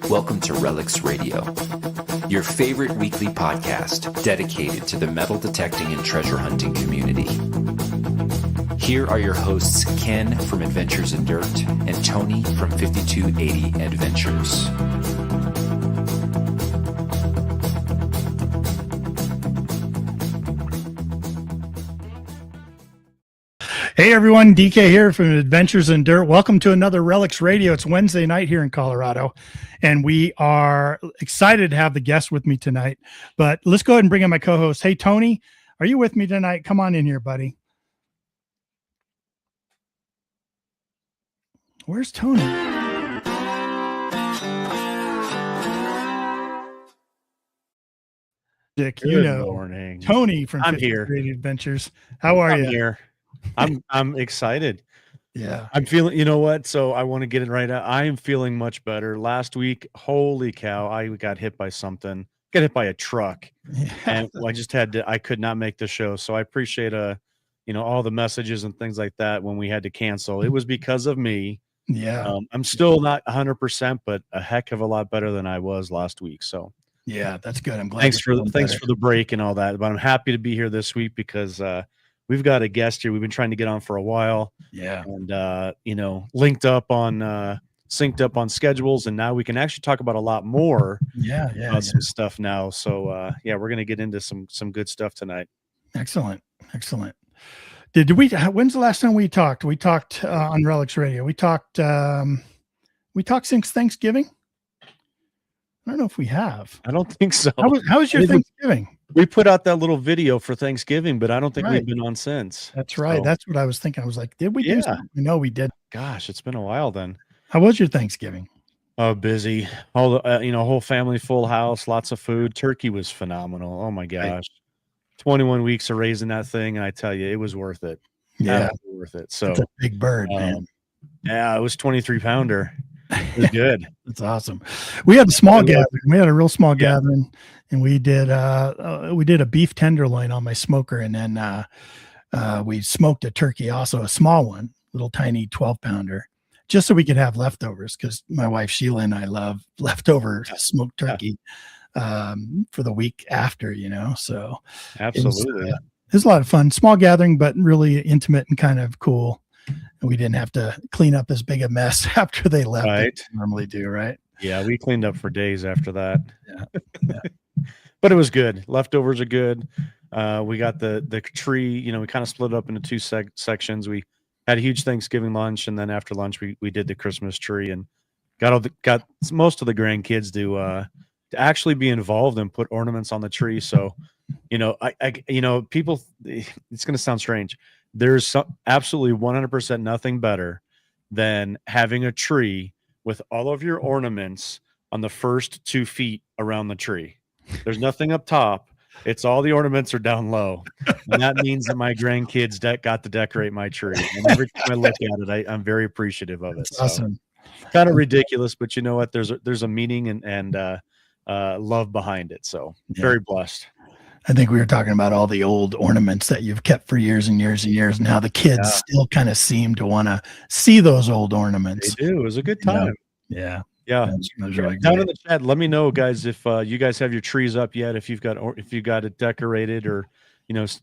Welcome to Relics Radio, your favorite weekly podcast dedicated to the metal detecting and treasure hunting community. Here are your hosts, Ken from Adventures in Dirt and Tony from 5280 Adventures. Hey everyone, DK here from Adventures in Dirt. Welcome to another Relics Radio. It's Wednesday night here in Colorado, and we are excited to have the guest with me tonight. But let's go ahead and bring in my co-host. Hey Tony, are you with me tonight? Come on in here, buddy. Where's Tony? Dick, Good morning. Tony from I'm 5280 Adventures. How are you? Here. I'm excited. Yeah. I'm feeling, you know what? So I want to get it right out. I am feeling much better. Last week, holy cow, I got hit by something. Got hit by a truck. Yeah. And I could not make the show. So I appreciate all the messages and things like that when we had to cancel. It was because of me. Yeah. I'm still not 100%, but a heck of a lot better than I was last week. So yeah, that's good. I'm glad. Thanks for the break and all that. But I'm happy to be here this week because we've got a guest here we've been trying to get on for a while. Yeah. And, synced up on schedules. And now we can actually talk about a lot more about some stuff now. So, we're going to get into some good stuff tonight. Excellent. When's the last time we talked? We talked on Relics Radio. We talked since Thanksgiving. I don't know if we have. I don't think so. How was your Thanksgiving? We put out that little video for Thanksgiving, but I don't think we've been on since. That's right. So, that's what I was thinking. I was like, did we do something? No, we did. Gosh, it's been a while then. How was your Thanksgiving? Oh, busy. All the, whole family, full house, lots of food. Turkey was phenomenal. Oh my gosh. Right. 21 weeks of raising that thing. And I tell you, it was worth it. Yeah. Worth it. So it's a big bird, man. Yeah, it was 23 pounder. It was good. That's awesome. We had a small gathering. We had a real small gathering, and we did a beef tenderloin on my smoker, and then we smoked a turkey, also a small one, little tiny 12 pounder, just so we could have leftovers, because my wife Sheila and I love leftover smoked turkey for the week after, so absolutely. It was a lot of fun. Small gathering, but really intimate and kind of cool. And we didn't have to clean up as big a mess after they left. Right. Like we normally do, right? Yeah, we cleaned up for days after that. Yeah. But it was good. Leftovers are good. We got the tree, we kind of split it up into two sections. We had a huge Thanksgiving lunch, and then after lunch we did the Christmas tree and got most of the grandkids to actually be involved and put ornaments on the tree. So, people, it's going to sound strange. There's absolutely 100% nothing better than having a tree with all of your ornaments on the first 2 feet around the tree. There's nothing up top. It's all the ornaments are down low. And that means that my grandkids got to decorate my tree. And every time I look at it, I'm very appreciative of it. That's awesome. Kind of ridiculous, but you know what? There's a meaning and love behind it. So very blessed. I think we were talking about all the old ornaments that you've kept for years and years and years. And how the kids still kind of seem to want to see those old ornaments. They do. It was a good time. Yeah. Really down in the chat, let me know, guys, if you guys have your trees up yet, if you've got it decorated, or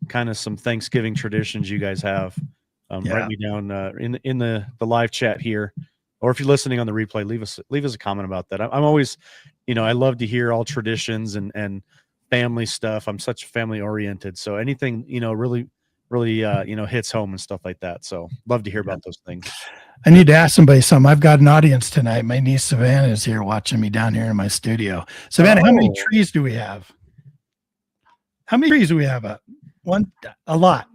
kind of some Thanksgiving traditions you guys have. Write me down in the live chat here, or if you're listening on the replay, leave us a comment about that. I'm always, I love to hear all traditions and family stuff. I'm such family oriented, so anything really hits home and stuff like that. So love to hear about those things. I need to ask somebody something. I've got an audience tonight. My niece Savannah is here watching me down here in my studio. Savannah, how many trees do we have? How many trees do we have up? One, a lot.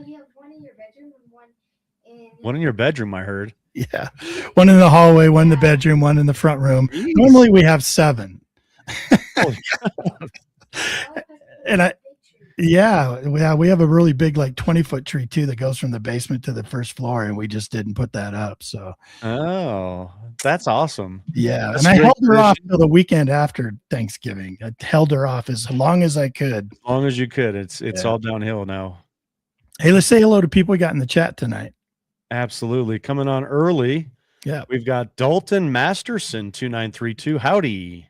You have one in your bedroom and one in your bedroom, I heard. Yeah. One in the hallway, one in the bedroom, one in the front room. Jeez. Normally we have 7. And we have a really big, like 20-foot tree too that goes from the basement to the first floor, and we just didn't put that up. So, that's awesome. Yeah, and I held her off till the weekend after Thanksgiving. I held her off as long as I could. As long as you could. It's all downhill now. Hey, let's say hello to people we got in the chat tonight. Absolutely, coming on early. Yeah. We've got Dalton Masterson 2932. Howdy.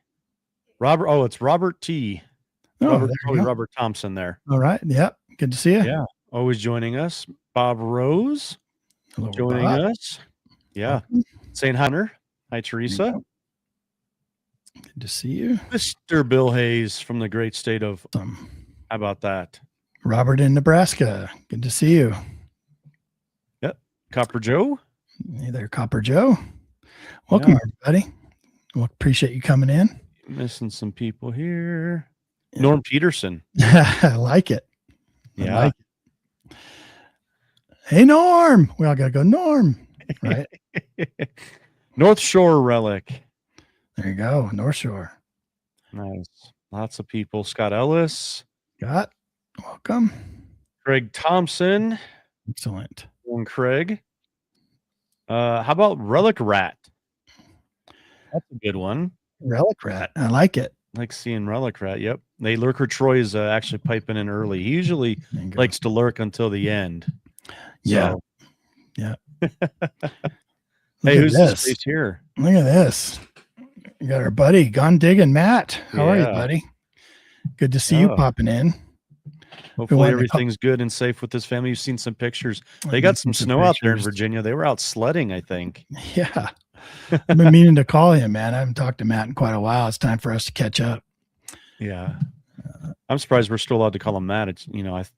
Robert. Oh, it's Robert T. Robert Thompson there. All right. Yep. Good to see you. Yeah. Always joining us. Bob Rose Hello, joining Bob. us. Yeah. St. Hunter. Hi, Teresa. Good to see you. Mr. Bill Hayes from the great state of. How about that? Robert in Nebraska. Good to see you. Yep. Copper Joe. Hey there, Copper Joe. Welcome, everybody. Well, appreciate you coming in. Missing some people here. Yeah. Norm Peterson. I like it. Yeah. I like it. Hey, Norm. We all got to go, Norm. Right. North Shore Relic. There you go. North Shore. Nice. Lots of people. Scott Ellis. Scott, welcome. Craig Thompson. Excellent. And Craig. How about Relic Rat? That's a good one. Relic Rat. I like it. Like seeing Relic Rat. Yep. They Lurker Troy is actually piping in early. He usually likes to lurk until the end. Yeah. So. Yeah. Hey, who's this face here? Look at this. We got our buddy Gone Digging Matt. How are you, buddy? Good to see you popping in. Hopefully everything's good and safe with this family. You've seen some pictures. They got some snow out there in Virginia. They were out sledding, I think. Yeah. I've been meaning to call him, man. I haven't talked to Matt in quite a while. It's time for us to catch up. Yeah. I'm surprised we're still allowed to call him Matt. It's,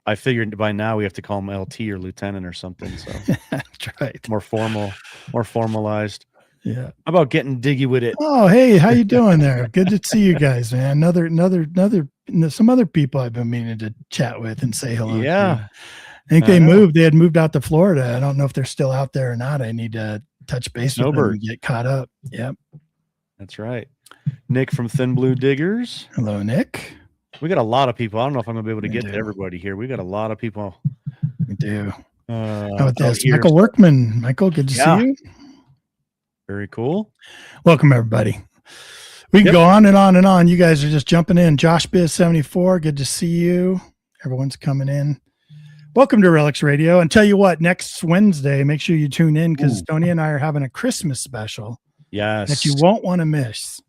I figured by now we have to call him LT or Lieutenant or something. So that's right. More formal, more formalized. Yeah. How about getting diggy with it? Oh, hey, how you doing there? Good to see you guys, man. Some other people I've been meaning to chat with and say hello. Yeah. To. I think they moved. They had moved out to Florida. I don't know if they're still out there or not. I need to touch base with them and get caught up. Yep. That's right. Nick from Thin Blue Diggers. Hello, Nick. We got a lot of people. I don't know if I'm going to be able to get to everybody here. We got a lot of people. We do. How about this? Michael Workman. Michael, good to see you. Very cool. Welcome, everybody. We can go on and on and on. You guys are just jumping in. Josh Biz 74, good to see you. Everyone's coming in. Welcome to Relics Radio. And tell you what, next Wednesday, make sure you tune in because Tony and I are having a Christmas special. Yes. That you won't want to miss.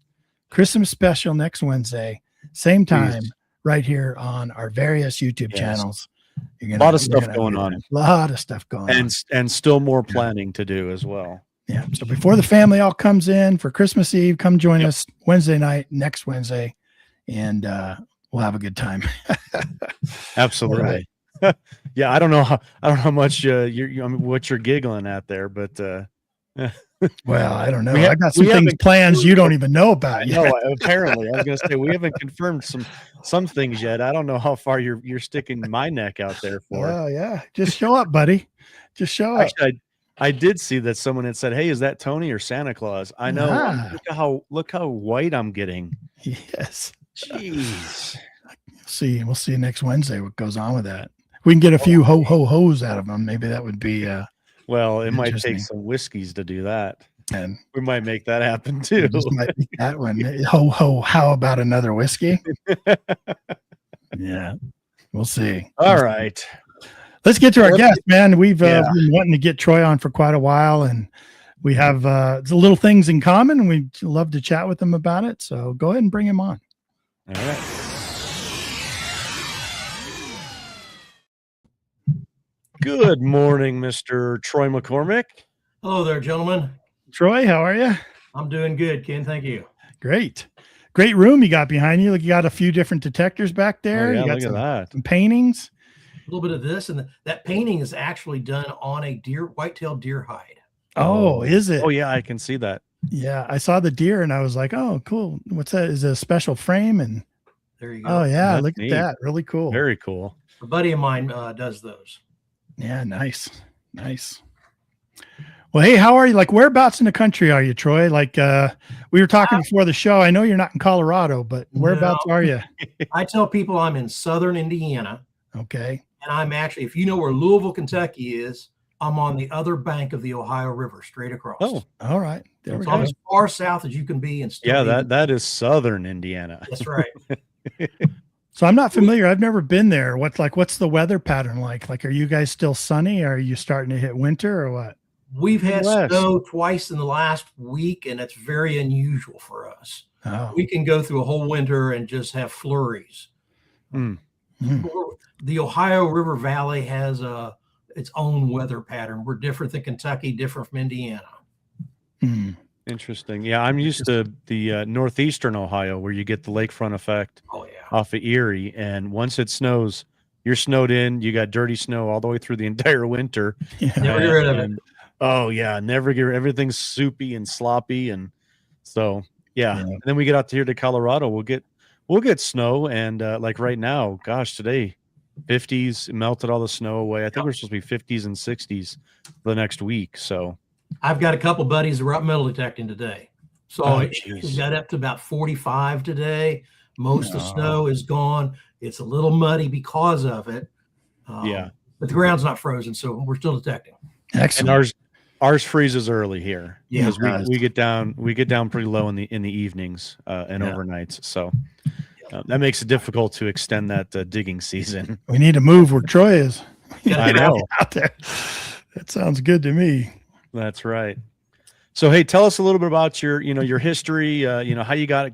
Christmas special next Wednesday, same time, right here on our various YouTube channels. A lot of stuff going on. A lot of stuff going on. And still more planning to do as well. Yeah. So before the family all comes in for Christmas Eve, come join us Wednesday night, next Wednesday, and we'll have a good time. Absolutely. Right. Yeah. I don't know how much what you're giggling at there, but well, I don't know. I got some things plans you don't even know about yet. No, apparently. I was going to say we haven't confirmed some things yet. I don't know how far you're sticking my neck out there for. Oh yeah, just show up, buddy. Just show up. Actually, I did see that someone had said, "Hey, is that Tony or Santa Claus?" I know. Look how white I'm getting. Yes. Jeez. We'll see next Wednesday what goes on with that. We can get a few ho-ho-hos out of them. Maybe that would be well, it might take some whiskeys to do that. And we might make that happen too. Might be that one. Ho, how about another whiskey? Yeah. We'll see. All right. Let's get to our guest, man. We've been wanting to get Troy on for quite a while, and we have little things in common, and we'd love to chat with him about it. So go ahead and bring him on. All right. Good morning, Mr. Troy McCormick. Hello there, gentlemen. Troy, how are you? I'm doing good, Ken. Thank you. Great room you got behind you. Like you got a few different detectors back there. Oh, yeah, you got look at that. Some paintings. A little bit of this, and that painting is actually done on a white-tailed deer hide. Oh, is it? Oh, yeah, I can see that. Yeah, I saw the deer, and I was like, "Oh, cool! What's that? Is it a special frame?" And there you go. Oh, yeah, That's look neat. at that! Really cool. Very cool. A buddy of mine does those. Yeah, nice. Well, hey, how are you? Like, whereabouts in the country are you, Troy? Like, we were talking before the show. I know you're not in Colorado, but whereabouts are you? I tell people I'm in southern Indiana. Okay. And I'm actually, if you know where Louisville, Kentucky is, I'm on the other bank of the Ohio River, straight across. Oh, all right. There we go. I'm as far south as you can be. And still that is southern Indiana. That's right. So I'm not familiar. I've never been there. What's the weather pattern like? Like, are you guys still sunny? Or are you starting to hit winter or what? We've had West. snow twice in the last week, and it's very unusual for us. Oh. We can go through a whole winter and just have flurries. Mm. The Ohio River Valley has its own weather pattern. We're different than Kentucky, different from Indiana. Mm. Interesting. Yeah, I'm used to the northeastern Ohio where you get the lakefront effect Oh, yeah. off of Erie. And once it snows, you're snowed in. You got dirty snow all the way through the entire winter. Yeah. Never get rid of it. Oh, yeah. Never get everything's soupy and sloppy. And so, yeah. Yeah. And then we get out here to Colorado. We'll get snow. And like right now, gosh, today, 50s, melted all the snow away. I think we're supposed to be 50s and 60s the next week. So I've got a couple buddies that were up metal detecting today. So Oh, it geez. got up to about 45 today. Most of the snow is gone. It's a little muddy because of it. Yeah. But the ground's not frozen, so we're still detecting. Excellent. and ours freezes early here. Yeah. Because we get down pretty low in the evenings and Yeah. overnights. So that makes it difficult to extend that digging season. We need to move where Troy is. I know. Out there. That sounds good to me. That's right. So, hey, tell us a little bit about your history, how you got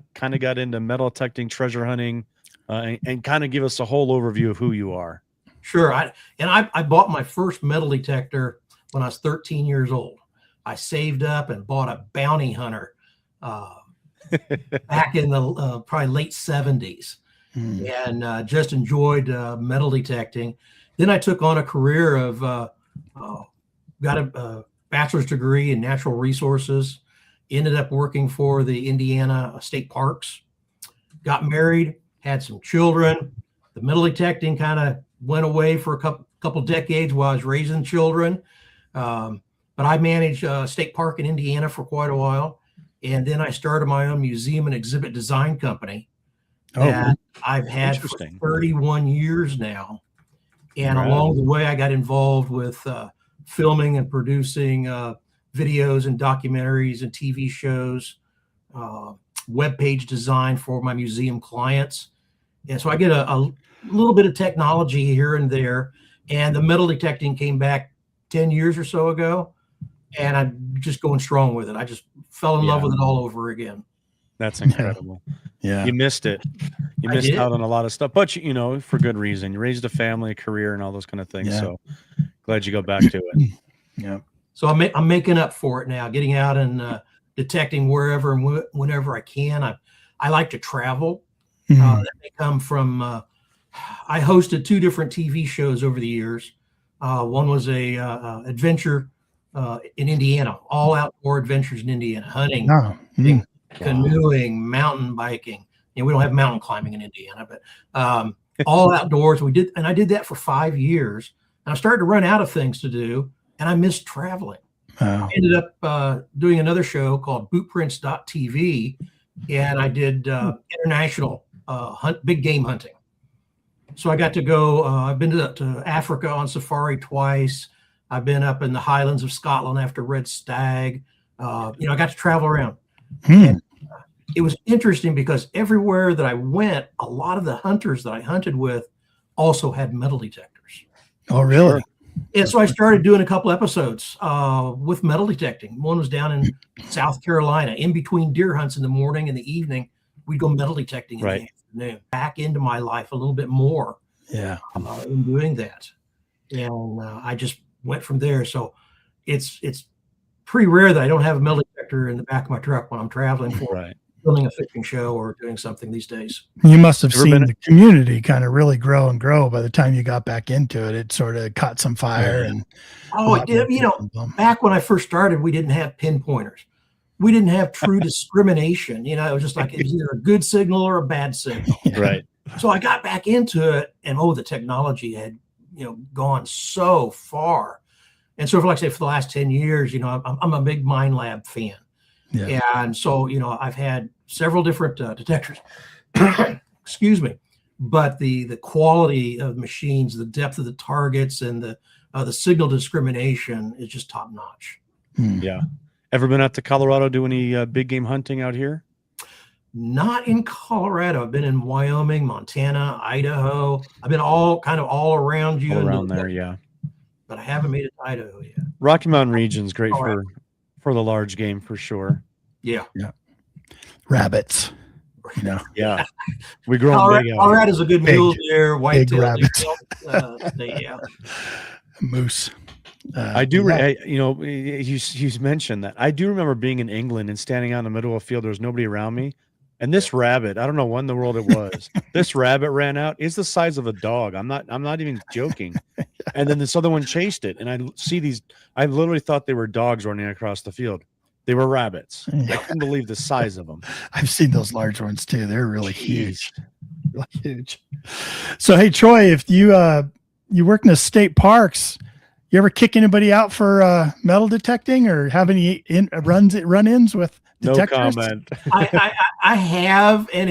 into metal detecting, treasure hunting, and kind of give us a whole overview of who you are. Sure. I bought my first metal detector when I was 13 years old. I saved up and bought a bounty hunter back in the probably late 70s, and just enjoyed metal detecting. Then I took on a career of got a bachelor's degree in natural resources, ended up working for the Indiana State Parks, got married, had some children. The metal detecting kind of went away for a couple decades while I was raising children. But I managed a state park in Indiana for quite a while. And then I started my own museum and exhibit design company that I've had for 31 years now. And along the way, I got involved with filming and producing videos and documentaries and TV shows, web page design for my museum clients. And so I get a little bit of technology here and there. And the metal detecting came back 10 years or so ago. And I'm just going strong with it. I just fell in love with it all over again. That's incredible. Yeah. You missed it. You missed out on a lot of stuff, but for good reason. You raised a family, a career, and all those kind of things. Yeah. So glad you go back to it. Yeah. So I'm making up for it now, getting out and detecting wherever and whenever I can. I like to travel. That may come from, I hosted 2 different TV shows over the years. One was a adventure in Indiana, all outdoor adventures in Indiana, hunting, canoeing, mountain biking. We don't have mountain climbing in Indiana, but all outdoors. I did that for 5 years. And I started to run out of things to do, and I missed traveling. I ended up doing another show called bootprints.tv, and I did international big game hunting. So I got to go, I've been to Africa on safari twice. I've been up in the Highlands of Scotland after red stag. I got to travel around. And, it was interesting because everywhere that I went, a lot of the hunters that I hunted with also had metal detectors. Oh, really? And so I started doing a couple episodes with metal detecting. One was down in South Carolina. In between deer hunts in the morning and the evening, we'd go metal detecting in the afternoon. Back into my life a little bit more in doing that. And I just went from there. So it's pretty rare that I don't have a metal detector in the back of my truck when I'm traveling for filming a fishing show or doing something these days. You must have seen the community kind of really grow and grow by the time you got back into it. It sort of caught some fire. And it did. Back when I first started, we didn't have pinpointers. We didn't have true discrimination. It was just like it was either a good signal or a bad signal. Right. So I got back into it, and the technology had gone so far. And so, for the last 10 years, I'm a big Mind Lab fan. Yeah. And so, I've had several different detectors, excuse me, but the quality of machines, the depth of the targets, and the signal discrimination is just top notch. Yeah. Ever been out to Colorado, do any big game hunting out here? Not in Colorado. I've been in Wyoming, Montana, Idaho. I've been all around you. All around there. Yeah. but I haven't made it to Idaho yet. Rocky Mountain region's great for the large game for sure. Yeah. Rabbits. Yeah. We grow them big out Colorado's a good mule deer, white-tailed rabbits. Moose. I do, you mentioned that. I do remember being in England and standing out in the middle of a field. There was nobody around me. And this rabbit, I don't know when in the world it was. This rabbit ran out. It's the size of a dog. I'm not even joking. And then this other one chased it. And I literally thought they were dogs running across the field. They were rabbits. I couldn't believe the size of them. I've seen those large ones too. They're really huge. Really huge. So, hey, Troy, if you work in the state parks, you ever kick anybody out for metal detecting or have any run-ins with detectors? No comment. I have, and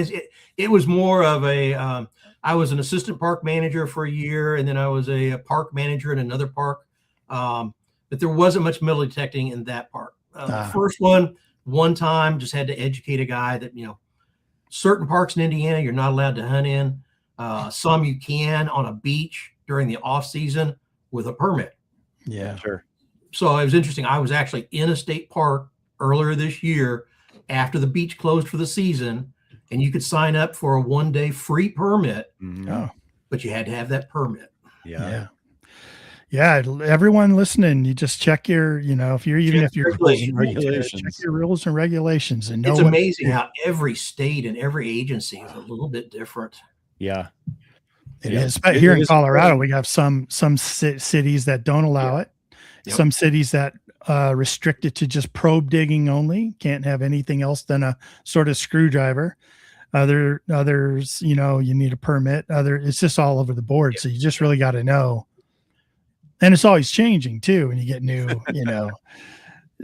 it was more of a. I was an assistant park manager for a year, and then I was a park manager in another park. But there wasn't much metal detecting in that park. The first one time, just had to educate a guy that certain parks in Indiana you're not allowed to hunt in. Some you can on a beach during the off season with a permit. Yeah, sure. So it was interesting. I was actually in a state park earlier this year after the beach closed for the season, and you could sign up for a 1-day free permit, but you had to have that permit. Yeah. Everyone listening, you just check your, if you're regulations. Check your rules and regulations, and it's amazing how every state and every agency is a little bit different. Yeah. It is. But here in Colorado, we have some cities that don't allow it. Yep. Some cities that restrict it to just probe digging only. Can't have anything else than a sort of screwdriver. Others, you need a permit. It's just all over the board. Yep. So you just really got to know. And it's always changing too when you get new,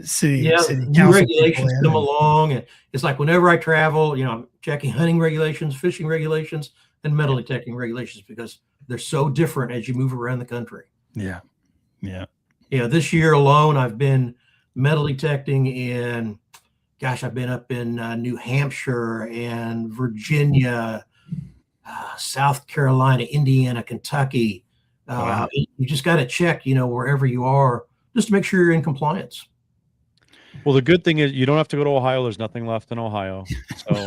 city new regulations come along, and it's like whenever I travel, I'm checking hunting regulations, fishing regulations, and metal detecting regulations because they're so different as you move around the country. Yeah. This year alone, I've been metal detecting I've been up in New Hampshire and Virginia, South Carolina, Indiana, Kentucky. Wow. You just got to check, wherever you are, just to make sure you're in compliance. Well, the good thing is you don't have to go to Ohio. There's nothing left in Ohio. So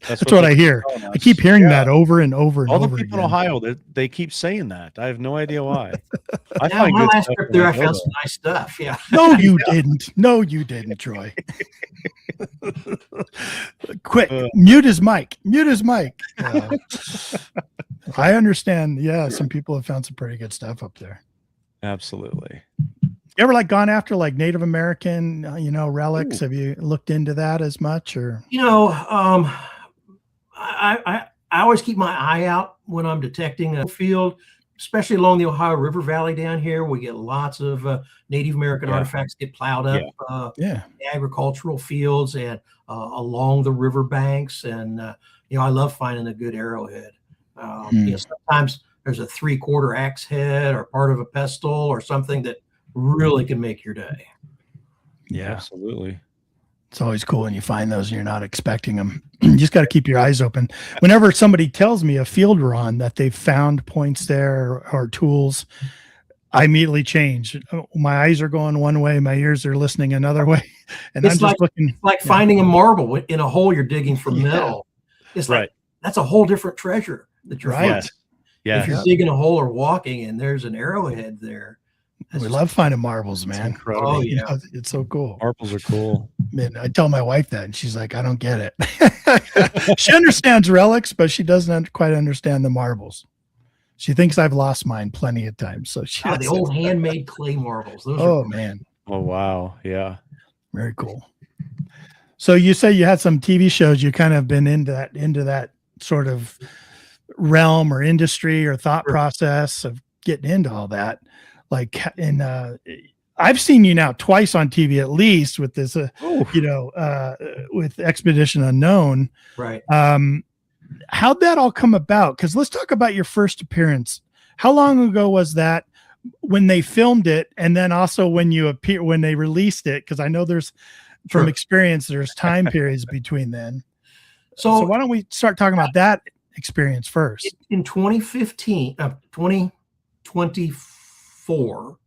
that's what I hear. I keep hearing that over and over and over. All the people again. in Ohio, they keep saying that. I have no idea why. My last trip there, I found some nice stuff. Yeah. No, you didn't. No, you didn't, Troy. Quick, mute his mic. I understand. Yeah, some people have found some pretty good stuff up there. Absolutely. You ever gone after Native American, relics? Ooh. Have you looked into that as much, or? I always keep my eye out when I'm detecting a field, especially along the Ohio River Valley down here. We get lots of Native American artifacts get plowed up, agricultural fields and along the river banks. And, I love finding a good arrowhead. Sometimes there's a 3/4 axe head or part of a pestle or something that really can make your day. Yeah, absolutely. It's always cool when you find those and you're not expecting them. You just got to keep your eyes open. Whenever somebody tells me a field run that they've found points there or tools, I immediately change. My eyes are going one way, my ears are listening another way, and I'm just looking. It's like finding a marble in a hole you're digging for metal. It's like that's a whole different treasure that you're finding. Yeah. If you're digging a hole or walking and there's an arrowhead there. We love finding marbles, man. Incredible. Oh, yeah. It's so cool. Marbles are cool. Man, I tell my wife that, and she's like, I don't get it. She understands relics, but she doesn't quite understand the marbles. She thinks I've lost mine plenty of times. So the old handmade clay marbles. Those man. Oh, wow. Yeah. Very cool. So you say you had some TV shows. You kind of been into that sort of realm or industry or thought process of getting into all that. I've seen you now twice on TV at least with this, with Expedition Unknown. Right. How'd that all come about? Because let's talk about your first appearance. How long ago was that when they filmed it? And then also when they released it? Because I know there's from experience, there's time periods between then. So why don't we start talking about that experience first? In 2015, 2024, 2004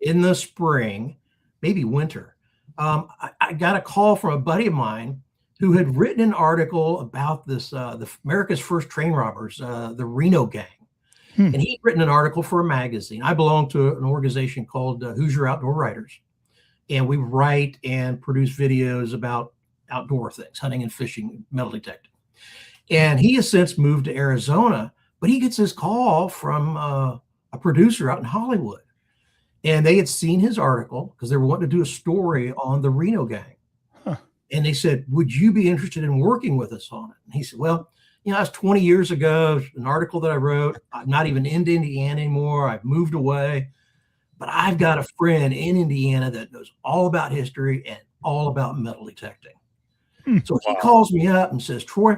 in the spring, maybe winter. I got a call from a buddy of mine who had written an article about this, the America's first train robbers, the Reno gang. And he'd written an article for a magazine. I belong to an organization called Hoosier Outdoor Writers. And we write and produce videos about outdoor things, hunting and fishing, metal detecting. And he has since moved to Arizona, but he gets this call from a producer out in Hollywood. And they had seen his article because they were wanting to do a story on the Reno gang. And they said, would you be interested in working with us on it? And he said, well, that's 20 years ago, an article that I wrote. I'm not even in Indiana anymore. I've moved away. But I've got a friend in Indiana that knows all about history and all about metal detecting. So he calls me up and says, Troy,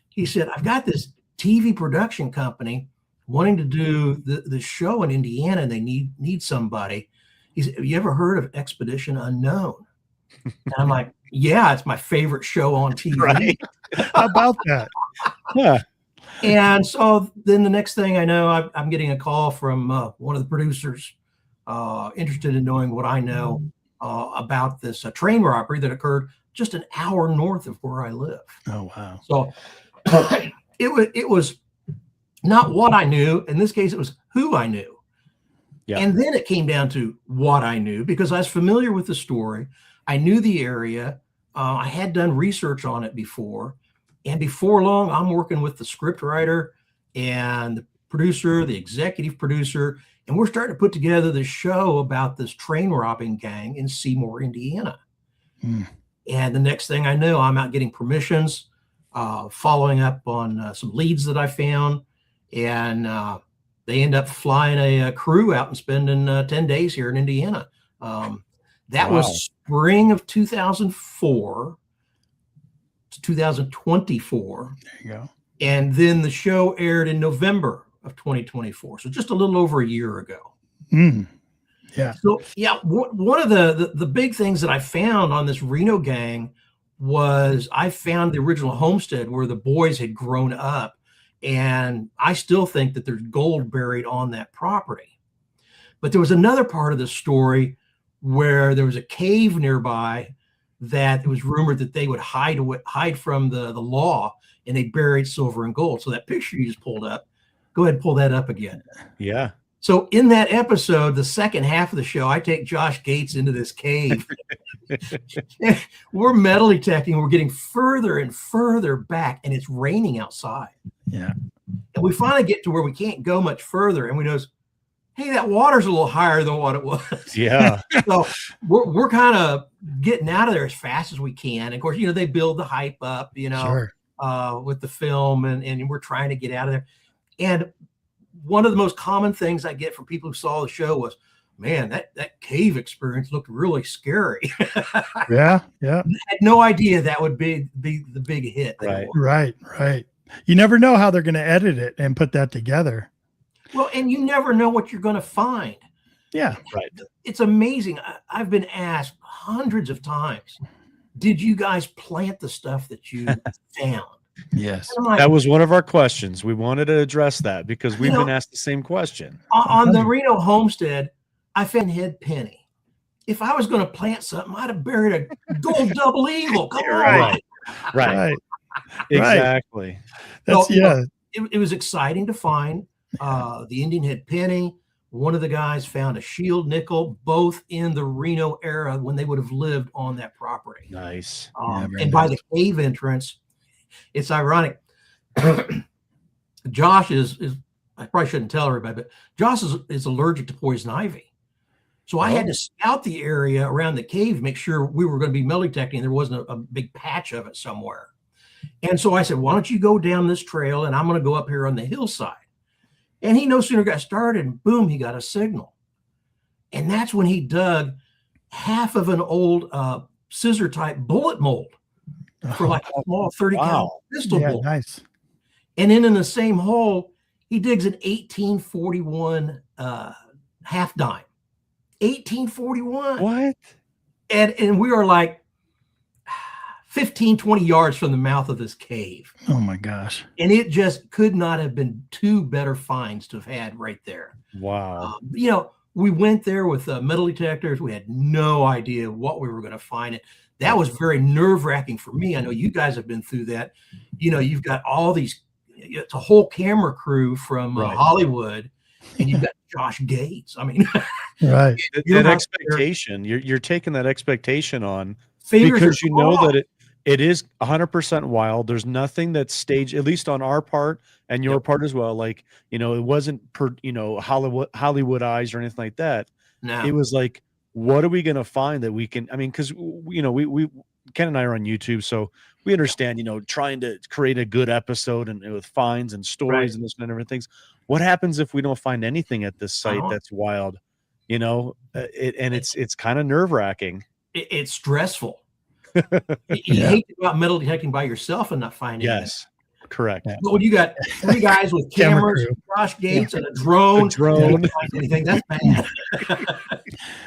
he said, I've got this TV production company wanting to do the show in Indiana, and they need somebody. He said, have you ever heard of Expedition Unknown? And I'm like, yeah, it's my favorite show on TV. Right. How about that? Yeah. And so then the next thing I know, I'm getting a call from one of the producers interested in knowing what I know about this train robbery that occurred just an hour north of where I live. Oh, wow. So it was not what I knew. In this case, it was who I knew. Yeah. And then it came down to what I knew because I was familiar with the story. I knew the area. I had done research on it before. And before long, I'm working with the script writer and the producer, the executive producer, and we're starting to put together this show about this train robbing gang in Seymour, Indiana. And the next thing I know, I'm out getting permissions, following up on some leads that I found. And they end up flying a crew out and spending 10 days here in Indiana. That was spring of 2004 to 2024. There you go. And then the show aired in November of 2024. So just a little over a year ago. Yeah. So yeah, one of the big things that I found on this Reno gang was I found the original homestead where the boys had grown up. And I still think that there's gold buried on that property. But there was another part of the story where there was a cave nearby that it was rumored that they would hide from the law, and they buried silver and gold. So that picture you just pulled up, go ahead and pull that up again. Yeah. So in that episode, the second half of the show, I take Josh Gates into this cave. We're metal detecting. We're getting further and further back, and it's raining outside. Yeah. And we finally get to where we can't go much further, and we notice, hey, that water's a little higher than what it was. Yeah. So we're kind of getting out of there as fast as we can. Of course, they build the hype up, Sure. With the film, and we're trying to get out of there. And one of the most common things I get from people who saw the show was, man, that cave experience looked really scary. Yeah. I had no idea that would be the big hit. Right. You never know how they're going to edit it and put that together. Well, and you never know what you're going to find. Yeah. Right. It's amazing. I've been asked hundreds of times, did you guys plant the stuff that you found? Yes. Like, that was one of our questions. We wanted to address that because we've been asked the same question. On the Reno homestead, I found head penny. If I was going to plant something, I'd have buried a gold double eagle. Come on. Right. Exactly. That's It was exciting to find the Indian head penny. One of the guys found a shield nickel, both in the Reno era when they would have lived on that property. Nice. And by the cave entrance, it's ironic. Josh is I probably shouldn't tell everybody, but Josh is allergic to poison ivy. So I had to scout the area around the cave, make sure we were going to be metal detecting. There wasn't a big patch of it somewhere. And so I said, why don't you go down this trail and I'm going to go up here on the hillside. And he no sooner got started and boom, he got a signal. And that's when he dug half of an old scissor type bullet mold for like a small 30 caliber pistol bolt. Nice. And then in the same hole, he digs an 1841 half dime. 1841. What? And we are like 15, 20 yards from the mouth of this cave. Oh my gosh. And it just could not have been two better finds to have had right there. Wow. we went there with metal detectors. We had no idea what we were going to find. That was very nerve-wracking for me. I know you guys have been through that. You know, you've got all these, it's a whole camera crew from Hollywood, and you've got Josh Gates. I mean, right. That expectation, you're taking that expectation on Fingers because you know crossed. that it is 100% wild. There's nothing that's staged, at least on our part and your part as well. Like, you know, it wasn't Hollywoodized or anything like that. No. It was like, what are we going to find that we can, I mean, because, you know, we Ken and I are on YouTube, so we understand, you know, trying to create a good episode and with finds and stories and this and different things. What happens if we don't find anything at this site that's wild? You know, it's kind of nerve-wracking. It's stressful. You hate to go out metal detecting by yourself and not find anything. Yes, correct. But when you got 3 guys with cameras, Josh Gates, and a drone, anything, that's bad.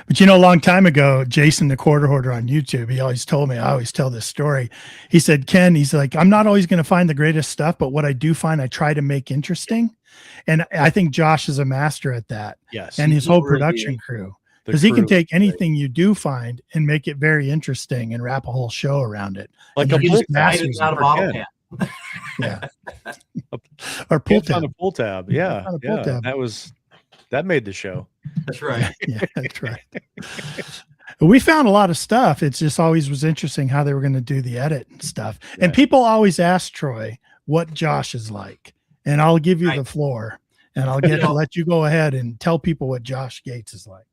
But you know, a long time ago, Jason, the quarter hoarder on YouTube, he always told me, I always tell this story. He said, Ken, he's like, I'm not always going to find the greatest stuff, but what I do find, I try to make interesting. And I think Josh is a master at that. Yes. And his whole production crew. Because he can take anything you do find and make it very interesting and wrap a whole show around it. Like and a pull out of bottle cap. Yeah. Or pull tab. A pull tab. Yeah. Pull tab. That made the show. That's right. Yeah, that's right. We found a lot of stuff. It's just always was interesting how they were going to do the edit and stuff. And people always ask Troy what Josh is like. And I'll give you the floor. And I'll let you go ahead and tell people what Josh Gates is like.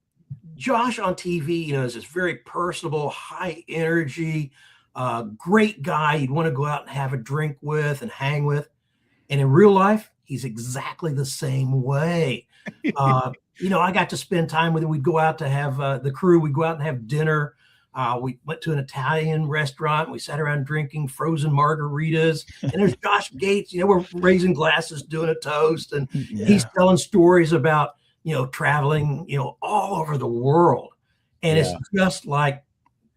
Josh on TV, you know, is this very personable, high energy, great guy you'd want to go out and have a drink with and hang with. And in real life, he's exactly the same way. You know, I got to spend time with him. We'd go out to have the crew. We'd go out and have dinner. We went to an Italian restaurant. We sat around drinking frozen margaritas. And there's Josh Gates. You know, we're raising glasses, doing a toast. And he's telling stories about, you know, traveling, you know, all over the world. And it's just like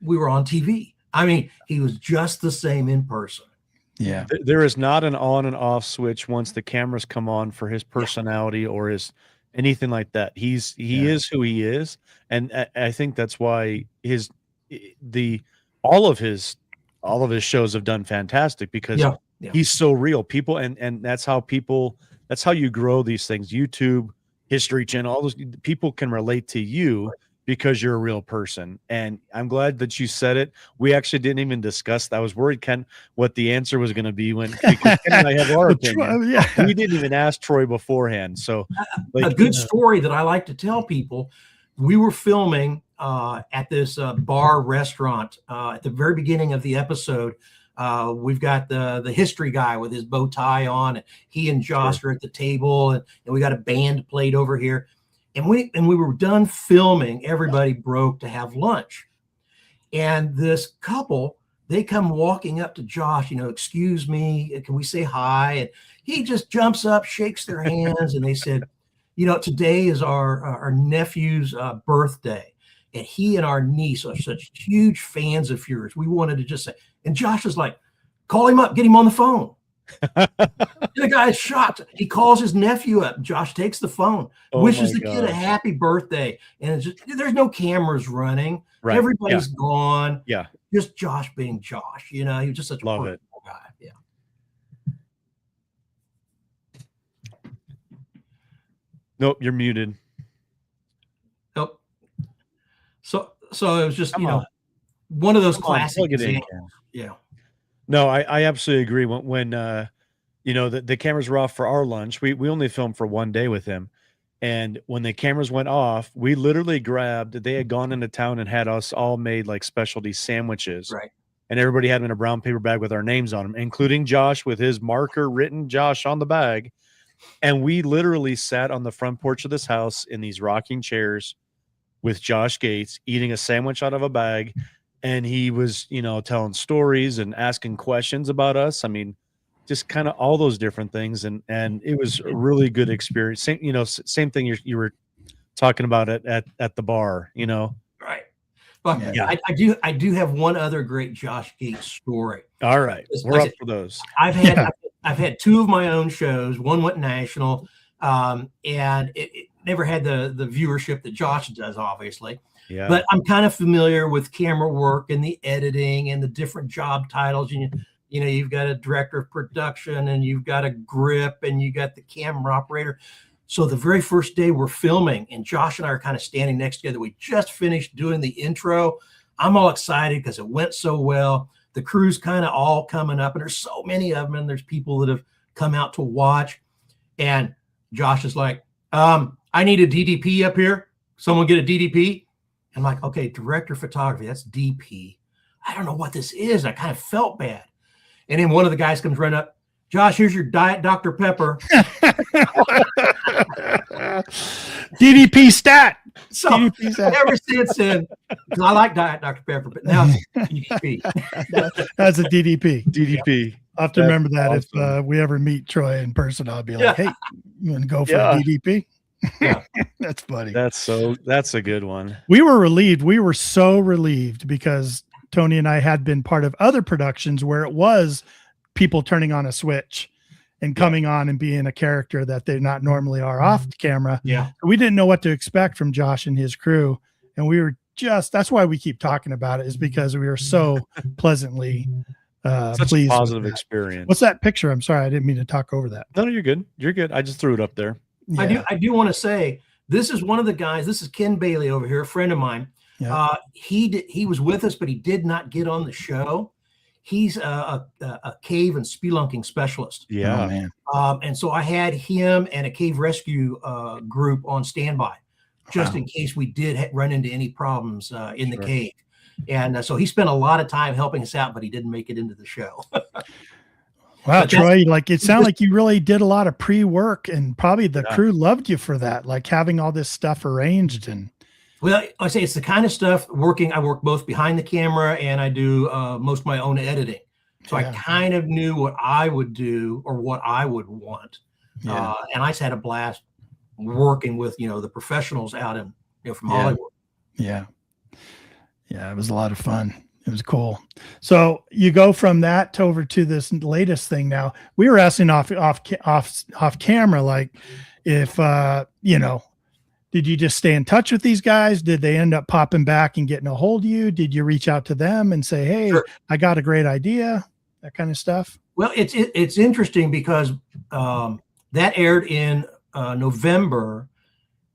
we were on TV. I mean, he was just the same in person. Yeah. There is not an on and off switch once the cameras come on for his personality or his anything like that. He is who he is. And I think that's why all of his shows have done fantastic because he's so real. People and that's how you grow these things. YouTube, History Channel, all those people can relate to you because you're a real person. And I'm glad that you said it. We actually didn't even discuss that. I was worried, Ken, what the answer was going to be because Ken and I have our opinion. We didn't even ask Troy beforehand. So a good story that I like to tell people, we were filming at this bar restaurant at the very beginning of the episode. We've got the history guy with his bow tie on, and he and Josh are at the table, and we got a band played over here. And we were done filming, everybody broke to have lunch. And this couple, they come walking up to Josh, you know, excuse me, can we say hi? And he just jumps up, shakes their hands, and they said, you know, today is our nephew's birthday. And he and our niece are such huge fans of yours. We wanted to just say, and Josh is like, call him up, get him on the phone. The guy is shocked. He calls his nephew up. Josh takes the phone, wishes the kid a happy birthday. And it's just, there's no cameras running. Right. Everybody's gone. Yeah. Just Josh being Josh. You know, he was just such a personal guy. Yeah. Nope, you're muted. Nope. So it was just, one of those classic examples. Yeah. No, I absolutely agree. When you know, the cameras were off for our lunch, we only filmed for one day with him. And when the cameras went off, we literally they had gone into town and had us all made like specialty sandwiches. Right. And everybody had them in a brown paper bag with our names on them, including Josh with his marker written Josh on the bag. And we literally sat on the front porch of this house in these rocking chairs with Josh Gates eating a sandwich out of a bag. And he was, you know, telling stories and asking questions about us. I mean, just kind of all those different things. And it was a really good experience. Same thing you were talking about at the bar, you know? Right. But I do have one other great Josh Gates story. All right. We're up for those. I've had 2 of my own shows. One went national. And never had the viewership that Josh does, obviously. Yeah. But I'm kind of familiar with camera work and the editing and the different job titles. You know, you've got a director of production and you've got a grip and you got the camera operator. So the very first day we're filming and Josh and I are kind of standing next together. We just finished doing the intro. I'm all excited because it went so well. The crew's kind of all coming up and there's so many of them and there's people that have come out to watch. And Josh is like, I need a DDP up here. Someone get a DDP. I'm like, okay, director of photography, that's DP. I don't know what this is. I kind of felt bad. And then one of the guys comes running up, Josh, here's your Diet Dr. Pepper. DDP stat. So DDP stat. ever since then, because I like Diet Dr. Pepper, but now it's DDP. That's a DDP. DDP. I'll have to remember that awesome. if we ever meet Troy in person. I'll be like, hey, you want to go for a DDP? Yeah. That's funny. That's a good one. We were relieved. We were so relieved because Tony and I had been part of other productions where it was people turning on a switch and coming on and being a character that they not normally are off camera. Yeah. We didn't know what to expect from Josh and his crew. And we were that's why we keep talking about it, is because we were so pleasantly Such pleased. a positive experience. What's that picture? I'm sorry. I didn't mean to talk over that. No, you're good. You're good. I just threw it up there. Yeah. I do want to say, this is one of the guys, this is Ken Bailey over here, a friend of mine. Yeah. He was with us, but he did not get on the show. He's a cave and spelunking specialist. Yeah. Oh, man. And so I had him and a cave rescue group on standby, just in case we did run into any problems in the cave. And so he spent a lot of time helping us out, but he didn't make it into the show. Wow, Troy, like it sounded like you really did a lot of pre-work, and probably the crew loved you for that, like having all this stuff arranged. And well, I say it's the kind of stuff I work both behind the camera and I do most of my own editing. So I kind of knew what I would do or what I would want. Yeah. And I just had a blast working with, the professionals out in, from Hollywood. Yeah. Yeah. It was a lot of fun. It was cool. So you go from that over to this latest thing. Now we were asking off camera, like if, did you just stay in touch with these guys? Did they end up popping back and getting a hold of you? Did you reach out to them and say, hey, I got a great idea, that kind of stuff? Well, it's interesting because that aired in November,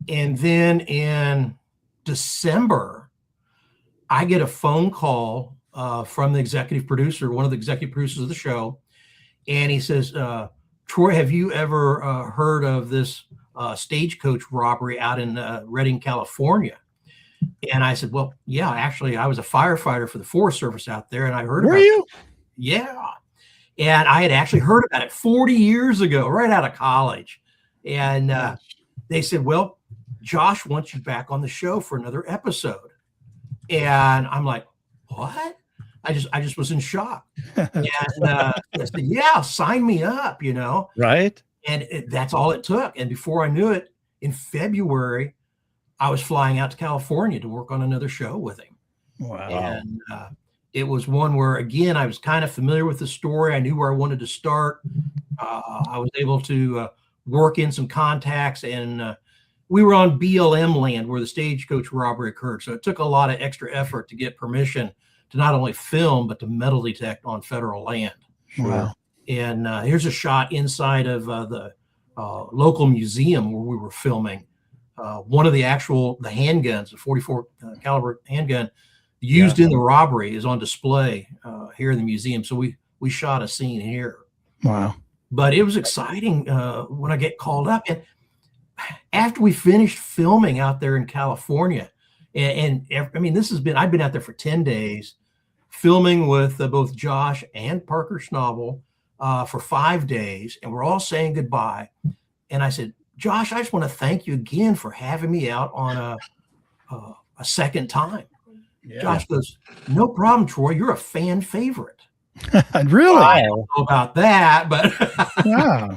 and then in December, I get a phone call from the executive producer, one of the executive producers of the show, and he says, Troy, have you ever heard of this stagecoach robbery out in Redding, California? And I said, well, yeah, actually, I was a firefighter for the Forest Service out there, and I heard about it. Were you? Yeah. And I had actually heard about it 40 years ago, right out of college. And they said, well, Josh wants you back on the show for another episode. And I'm like, what? I just was in shock. And I said, yeah, sign me up, Right. And that's all it took. And before I knew it, in February, I was flying out to California to work on another show with him. Wow. And it was one where, again, I was kind of familiar with the story. I knew where I wanted to start. I was able to work in some contacts, and we were on BLM land where the stagecoach robbery occurred. So it took a lot of extra effort to get permission to not only film, but to metal detect on federal land. Wow. And here's a shot inside of the local museum where we were filming. One of the handguns, the 44 caliber handgun used in the robbery, is on display here in the museum. So we shot a scene here. Wow. But it was exciting when I get called up. And after we finished filming out there in California, and I mean, I've been out there for 10 days filming with both Josh and Parker Schnabel for 5 days, and we're all saying goodbye. And I said, Josh, I just want to thank you again for having me out on a second time. Yeah. Josh goes, no problem, Troy. You're a fan favorite. Really? I don't know about that, but wow.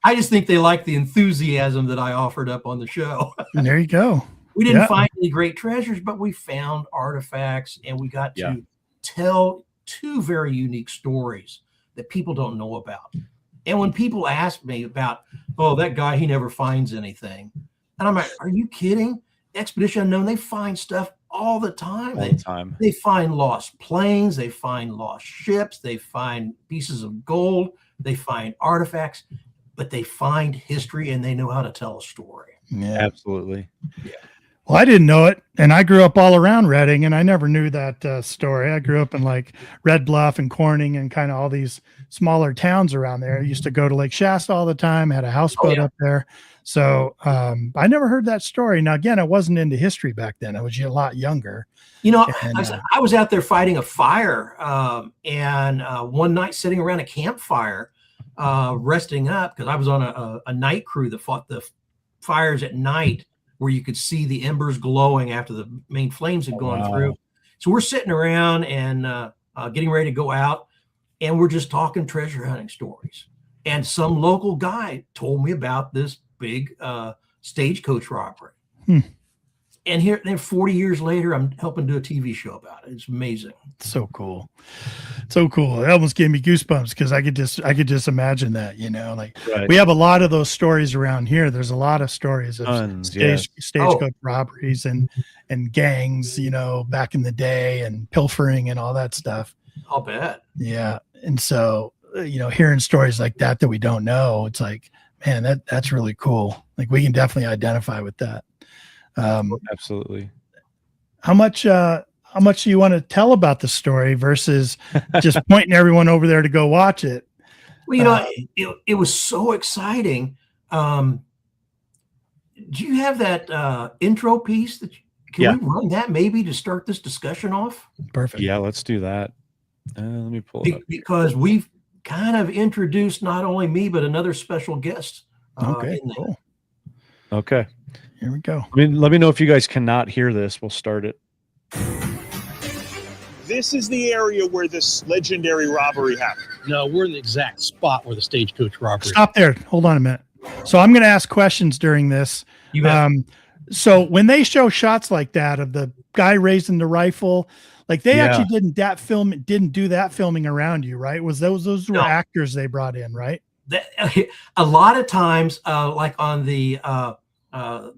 I just think they like the enthusiasm that I offered up on the show. And there you go. We didn't find any great treasures, but we found artifacts, and we got to tell two very unique stories that people don't know about. And when people ask me about, oh, that guy, he never finds anything, And I'm like, are you kidding? Expedition Unknown, they find stuff all the time. All the time. They find lost planes, they find lost ships, they find pieces of gold, they find artifacts, but they find history and they know how to tell a story. Yeah, absolutely. Yeah. Well, I didn't know it, and I grew up all around Reading, and I never knew that story. I grew up in like Red Bluff and Corning and kind of all these smaller towns around there. I used to go to Lake Shasta all the time, had a houseboat up there. So I never heard that story. Now, again, I wasn't into history back then. I was a lot younger. You know, And, I was out there fighting a fire, and one night sitting around a campfire, resting up, because I was on a night crew that fought the fires at night, where you could see the embers glowing after the main flames had gone through. So we're sitting around and getting ready to go out, and we're just talking treasure hunting stories. And some local guy told me about this big stagecoach robbery. And here, then 40 years later, I'm helping do a TV show about it. It's amazing. So cool. So cool. It almost gave me goosebumps because I could just imagine that, you know, like we have a lot of those stories around here. There's a lot of stories of stagecoach robberies and gangs, you know, back in the day, and pilfering and all that stuff. I'll bet. Yeah. And so, you know, hearing stories like that we don't know, it's like, man, that's really cool. Like we can definitely identify with that. Absolutely. How much do you want to tell about the story versus just pointing everyone over there to go watch it? Well, you know, it was so exciting. Do you have that intro piece can we run that maybe to start this discussion off? Perfect. Yeah, let's do that. Let me pull it up. Because we've kind of introduced not only me, but another special guest. Okay, cool. Okay. Here we go. Let me know if you guys cannot hear this. We'll start it. This is the area where this legendary robbery happened. No, we're in the exact spot where the stagecoach robbery. Stop there. Hold on a minute. So I'm going to ask questions during this. So when they show shots like that of the guy raising the rifle, like they actually didn't do that filming around you, right? Was those were actors they brought in, right? A lot of times, like on the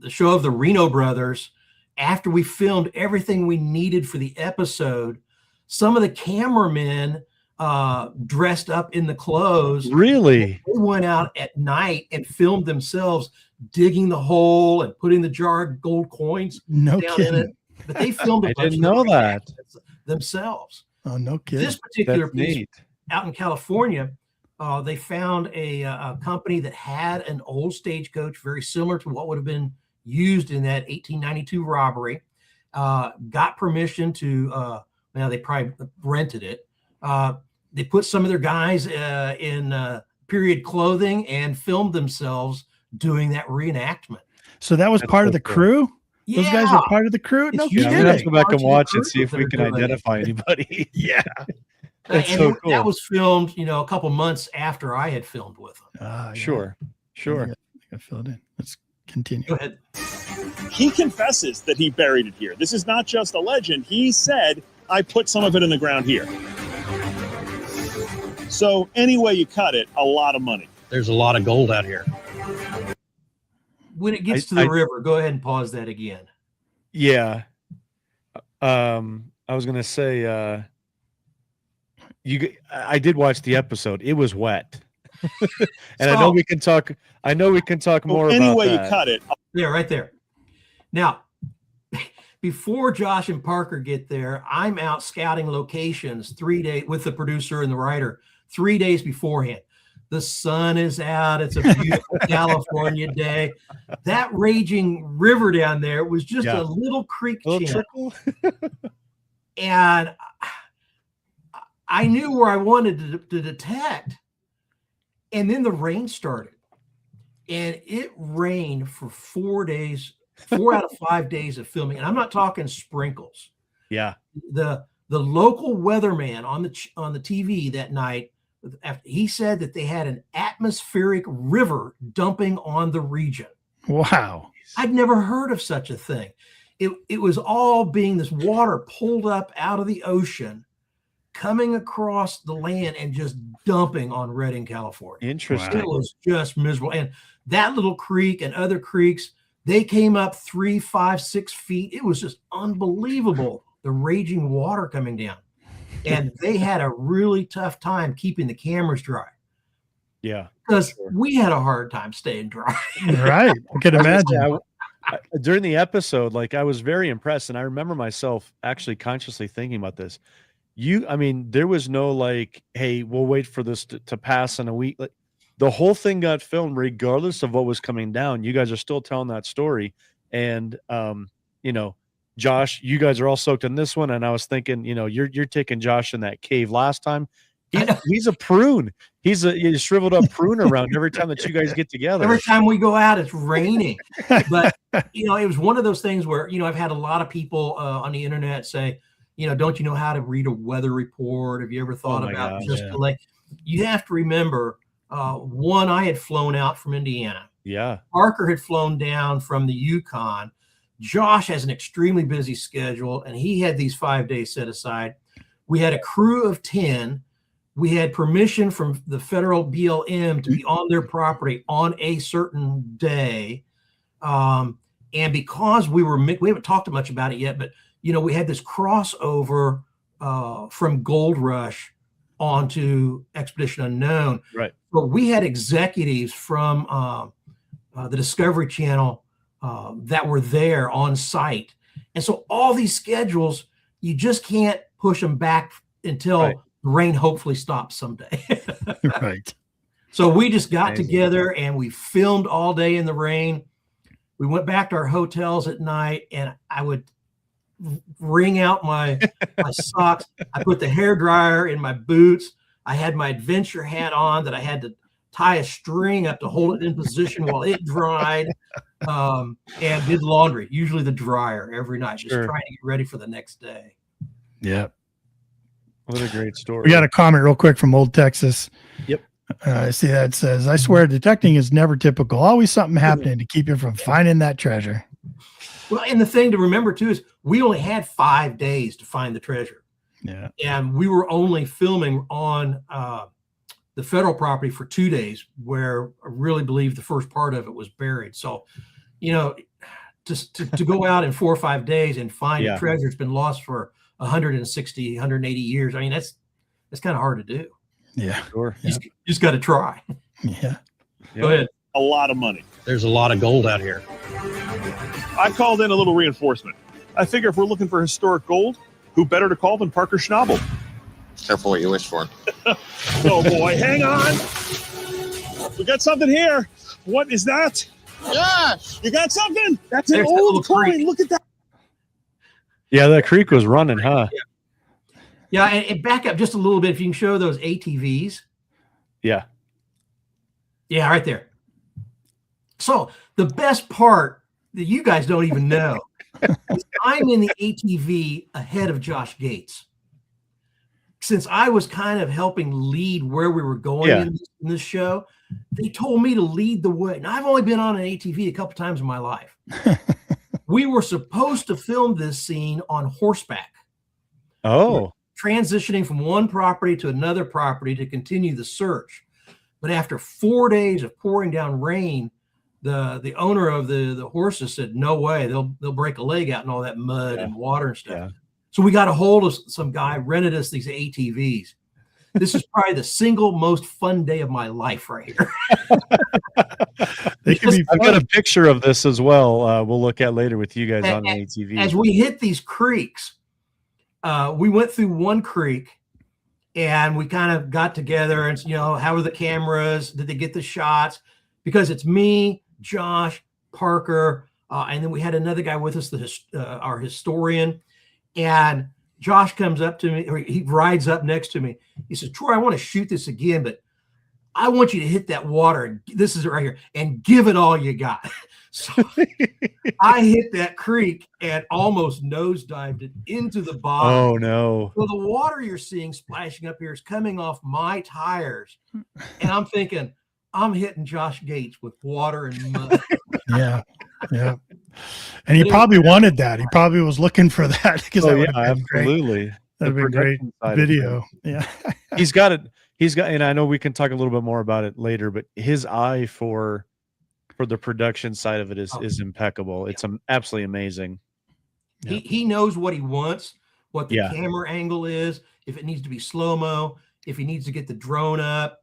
show of the Reno brothers, after we filmed everything we needed for the episode, some of the cameramen dressed up in the clothes. Really? They went out at night and filmed themselves digging the hole and putting the jar of gold coins down in it. But they filmed I didn't know that themselves. Oh, no kidding. This particular piece out in California, they found a company that had an old stagecoach very similar to what would have been used in that 1892 robbery. Got permission to, they probably rented it. They put some of their guys in period clothing and filmed themselves doing that reenactment. So that was part of the crew? Yeah. Those guys were part of the crew? No kidding. I'm going to have to go back and watch and see if we can identify anybody. Yeah. That's so cool. That was filmed, a couple months after I had filmed with them. Sure. I filled in. Let's continue. Go ahead. He confesses that he buried it here. This is not just a legend. He said, I put some of it in the ground here. So any way you cut it, a lot of money. There's a lot of gold out here. When it gets to the river, go ahead and pause that again. Yeah. I was going to say, I did watch the episode. It was wet. And I know we can talk more about any way that. You cut it. Yeah, right there. Now, before Josh and Parker get there, I'm out scouting locations 3 days with the producer and the writer 3 days beforehand. The sun is out. It's a beautiful California day. That raging river down there was just a little creek channel. And I knew where I wanted to detect. And then the rain started. And it rained for 4 days, 4 out of 5 days of filming. And I'm not talking sprinkles. Yeah. The local weatherman on the TV that night, he said that they had an atmospheric river dumping on the region. Wow. I'd never heard of such a thing. It was all being this water pulled up out of the ocean, coming across the land and just dumping on Redding, California. Interesting. It was just miserable. And that little creek and other creeks, They came up 3, 5, 6 feet. It was just unbelievable, the raging water coming down. And they had a really tough time keeping the cameras dry. Yeah. Because we had a hard time staying dry. Right. I can imagine. During the episode, like, I was very impressed, and I remember myself actually consciously thinking about this. There was no like, hey, we'll wait for this to pass in a week. Like, the whole thing got filmed regardless of what was coming down. You guys are still telling that story. And, Josh, you guys are all soaked in this one. And I was thinking, you're taking Josh in that cave last time. He's a prune. He's a shriveled up prune around every time that you guys get together. Every time we go out, it's raining. But, it was one of those things where, I've had a lot of people on the internet say, don't you know how to read a weather report? Have you ever thought about delay? You have to remember, one, I had flown out from Indiana. Yeah. Parker had flown down from the Yukon. Josh has an extremely busy schedule, and he had these 5 days set aside. We had a crew of 10. We had permission from the federal BLM to be on their property on a certain day. And because we haven't talked much about it yet, but, we had this crossover from Gold Rush onto Expedition Unknown. Right. But we had executives from the Discovery Channel that were there on site. And so all these schedules, you just can't push them back until the rain hopefully stops someday. Right. So we just got together and we filmed all day in the rain. We went back to our hotels at night, and I would wring out my socks. I put the hairdryer in my boots. I had my adventure hat on that I had to tie a string up to hold it in position while it dried, and did laundry, usually the dryer, every night, just trying to get ready for the next day. Yeah. What a great story. We got a comment real quick from Old Texas. Yep. I see that. It says, I swear detecting is never typical. Always something happening to keep you from finding that treasure. Well, and the thing to remember too is we only had 5 days to find the treasure. Yeah. And we were only filming on the federal property for 2 days, where I really believe the first part of it was buried. So, just to go out in 4 or 5 days and find a treasure that's been lost for 160, 180 years. I mean, that's kind of hard to do. Yeah. Sure. You just got to try. Yeah. Go ahead. A lot of money. There's a lot of gold out here. I called in a little reinforcement. I figure if we're looking for historic gold, who better to call than Parker Schnabel? Careful what you wish for. Oh boy, hang on. We got something here. What is that? Yes. You got something? That's an There's that old little coin. creek. Look at that. Yeah, that creek was running, huh? Yeah, and back up just a little bit if you can show those ATVs. Yeah. Yeah, right there. So the best part that you guys don't even know is I'm in the ATV ahead of Josh Gates. Since I was kind of helping lead where we were going in this show, they told me to lead the way. Now, I've only been on an ATV a couple times in my life. We were supposed to film this scene on horseback. Oh. Transitioning from one property to another property to continue the search. But after 4 days of pouring down rain, the owner of the horses said, no way, they'll break a leg out in all that mud and water and stuff. Yeah. So we got a hold of some guy, rented us these ATVs. This is probably the single most fun day of my life right here. I've got a picture of this as well. We'll look at later with you guys on the ATV. As we hit these creeks, we went through one creek and we kind of got together and, how are the cameras? Did they get the shots? Because it's me, Josh, Parker, and then we had another guy with us, our historian. And Josh comes up to me, or he rides up next to me. He says, Troy, I want to shoot this again, but I want you to hit that water. And this is it right here, and give it all you got. So I hit that creek and almost nosedived it into the bottom. Oh, no. So the water you're seeing splashing up here is coming off my tires. And I'm thinking, I'm hitting Josh Gates with water and mud. Yeah. Yeah. And he probably wanted that. He probably was looking for that. Because absolutely. That'd be a great video. Yeah. He's got, and I know we can talk a little bit more about it later, but his eye for for the production side of it is impeccable. It's absolutely amazing. He knows what he wants, what the Yeah. camera angle is, if it needs to be slow-mo, if he needs to get the drone up,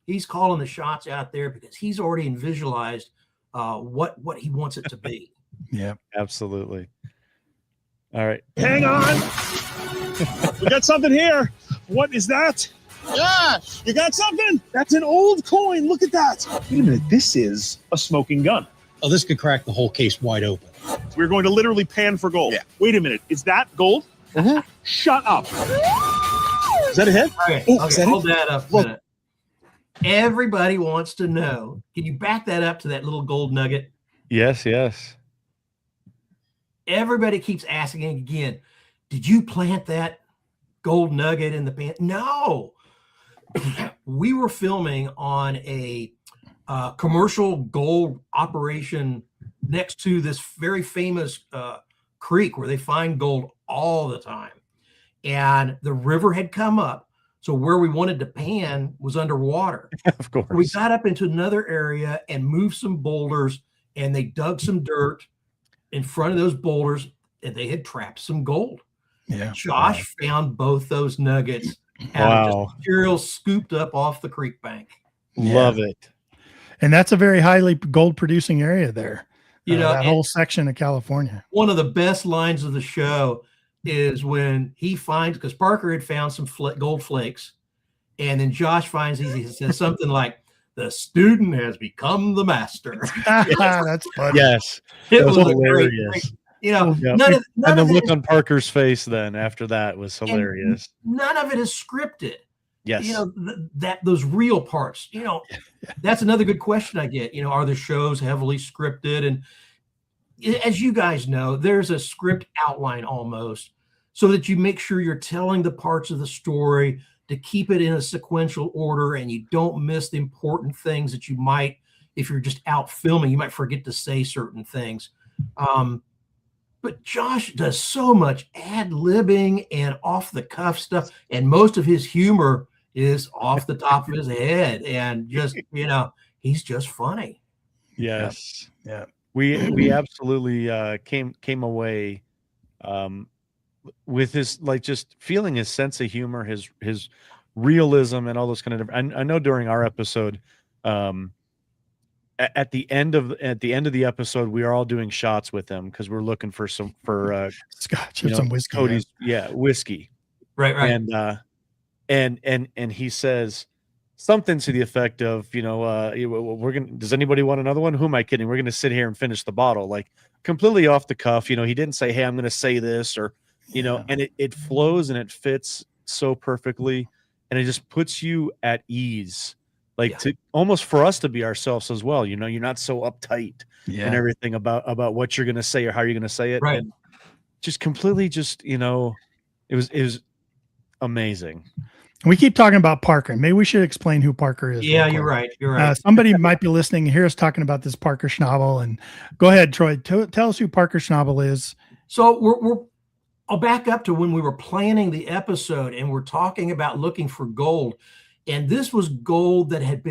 he's calling the shots out there because he's already visualized what he wants it to be. Yeah, Absolutely. All right. Hang on. We got something here. What is that? Josh! You got something? That's an old coin. Look at that. Wait a minute. This is a smoking gun. Oh, this could crack the whole case wide open. We're going to literally pan for gold. Yeah. Wait a minute. Is that gold? Mhm. Shut up. Is that a hit? Okay, Oh, is that hold it? that up a minute. Everybody wants to know. Can you back that up to that little gold nugget? Yes, yes. Everybody keeps asking again, did you plant that gold nugget in the pan? No. We were filming on a commercial gold operation next to this very famous creek where they find gold all the time. And the river had come up. So where we wanted to pan was underwater. Of course. We got up into another area and moved some boulders, and they dug some dirt in front of those boulders, and they had trapped some gold. yeah. Josh found both those nuggets out of Wow. just material scooped up off the creek bank. Love it. And that's a very highly gold producing area there. That and whole section of California. one of the best lines of the show is when he finds, because Parker had found some gold flakes, and then Josh finds these. He says something like, "The student has become the master." That's funny. Yes. It That was was a great, hilarious. None Yeah. of And the it look is- on Parker's face then after that was hilarious. none of it is scripted. Yes. Those real parts, that's another good question I get. Are the shows heavily scripted? And as you guys know, there's a script outline almost, so that you make sure you're telling the parts of the story to keep it in a sequential order, and you don't miss the important things that you might, if you're just out filming, you might forget to say certain things. But Josh does so much ad-libbing and off-the-cuff stuff, and most of his humor is off the top of his head, and just, he's just funny. Yes. Yeah. We absolutely came away with his, like, just feeling his sense of humor, his realism, and all those kind of. I know during our episode, at the end of the episode, we are all doing shots with him because we're looking for Scotch or some whiskey. Cody's whiskey. Right. And he says something to the effect of, does anybody want another one? Who am I kidding? We're gonna sit here and finish the bottle, like completely off the cuff. He didn't say, hey, I'm gonna say this, or and it flows and it fits so perfectly, and it just puts you at ease, like to almost for us to be ourselves as well. You're not so uptight and everything about what you're gonna say or how you're gonna say it. Right. And just completely it was amazing. We keep talking about Parker. Maybe we should explain who Parker is. Yeah, real you're quick. right. Somebody might be listening and hear us talking about this Parker Schnabel. And go ahead, Troy. Tell us who Parker Schnabel is. So I'll back up to when we were planning the episode and we're talking about looking for gold. And this was gold that had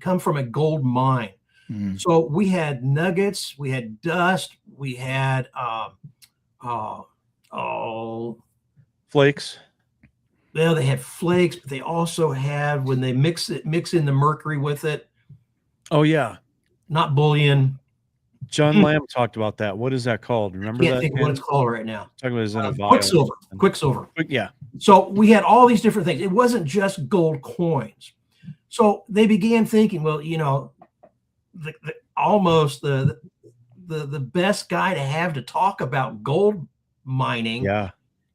come from a gold mine. Mm. So we had nuggets, we had dust, we had Flakes. well, they had flakes, but they also had, when they mix in the mercury with it, Oh yeah. not bullion. John Lamb talked about that. What is that called? Remember Can't that? think of what it's called right now. Talking about his in a vial. Quicksilver. Yeah. So we had all these different things. It wasn't just gold coins. So they began thinking, well, almost the best guy to have to talk about gold mining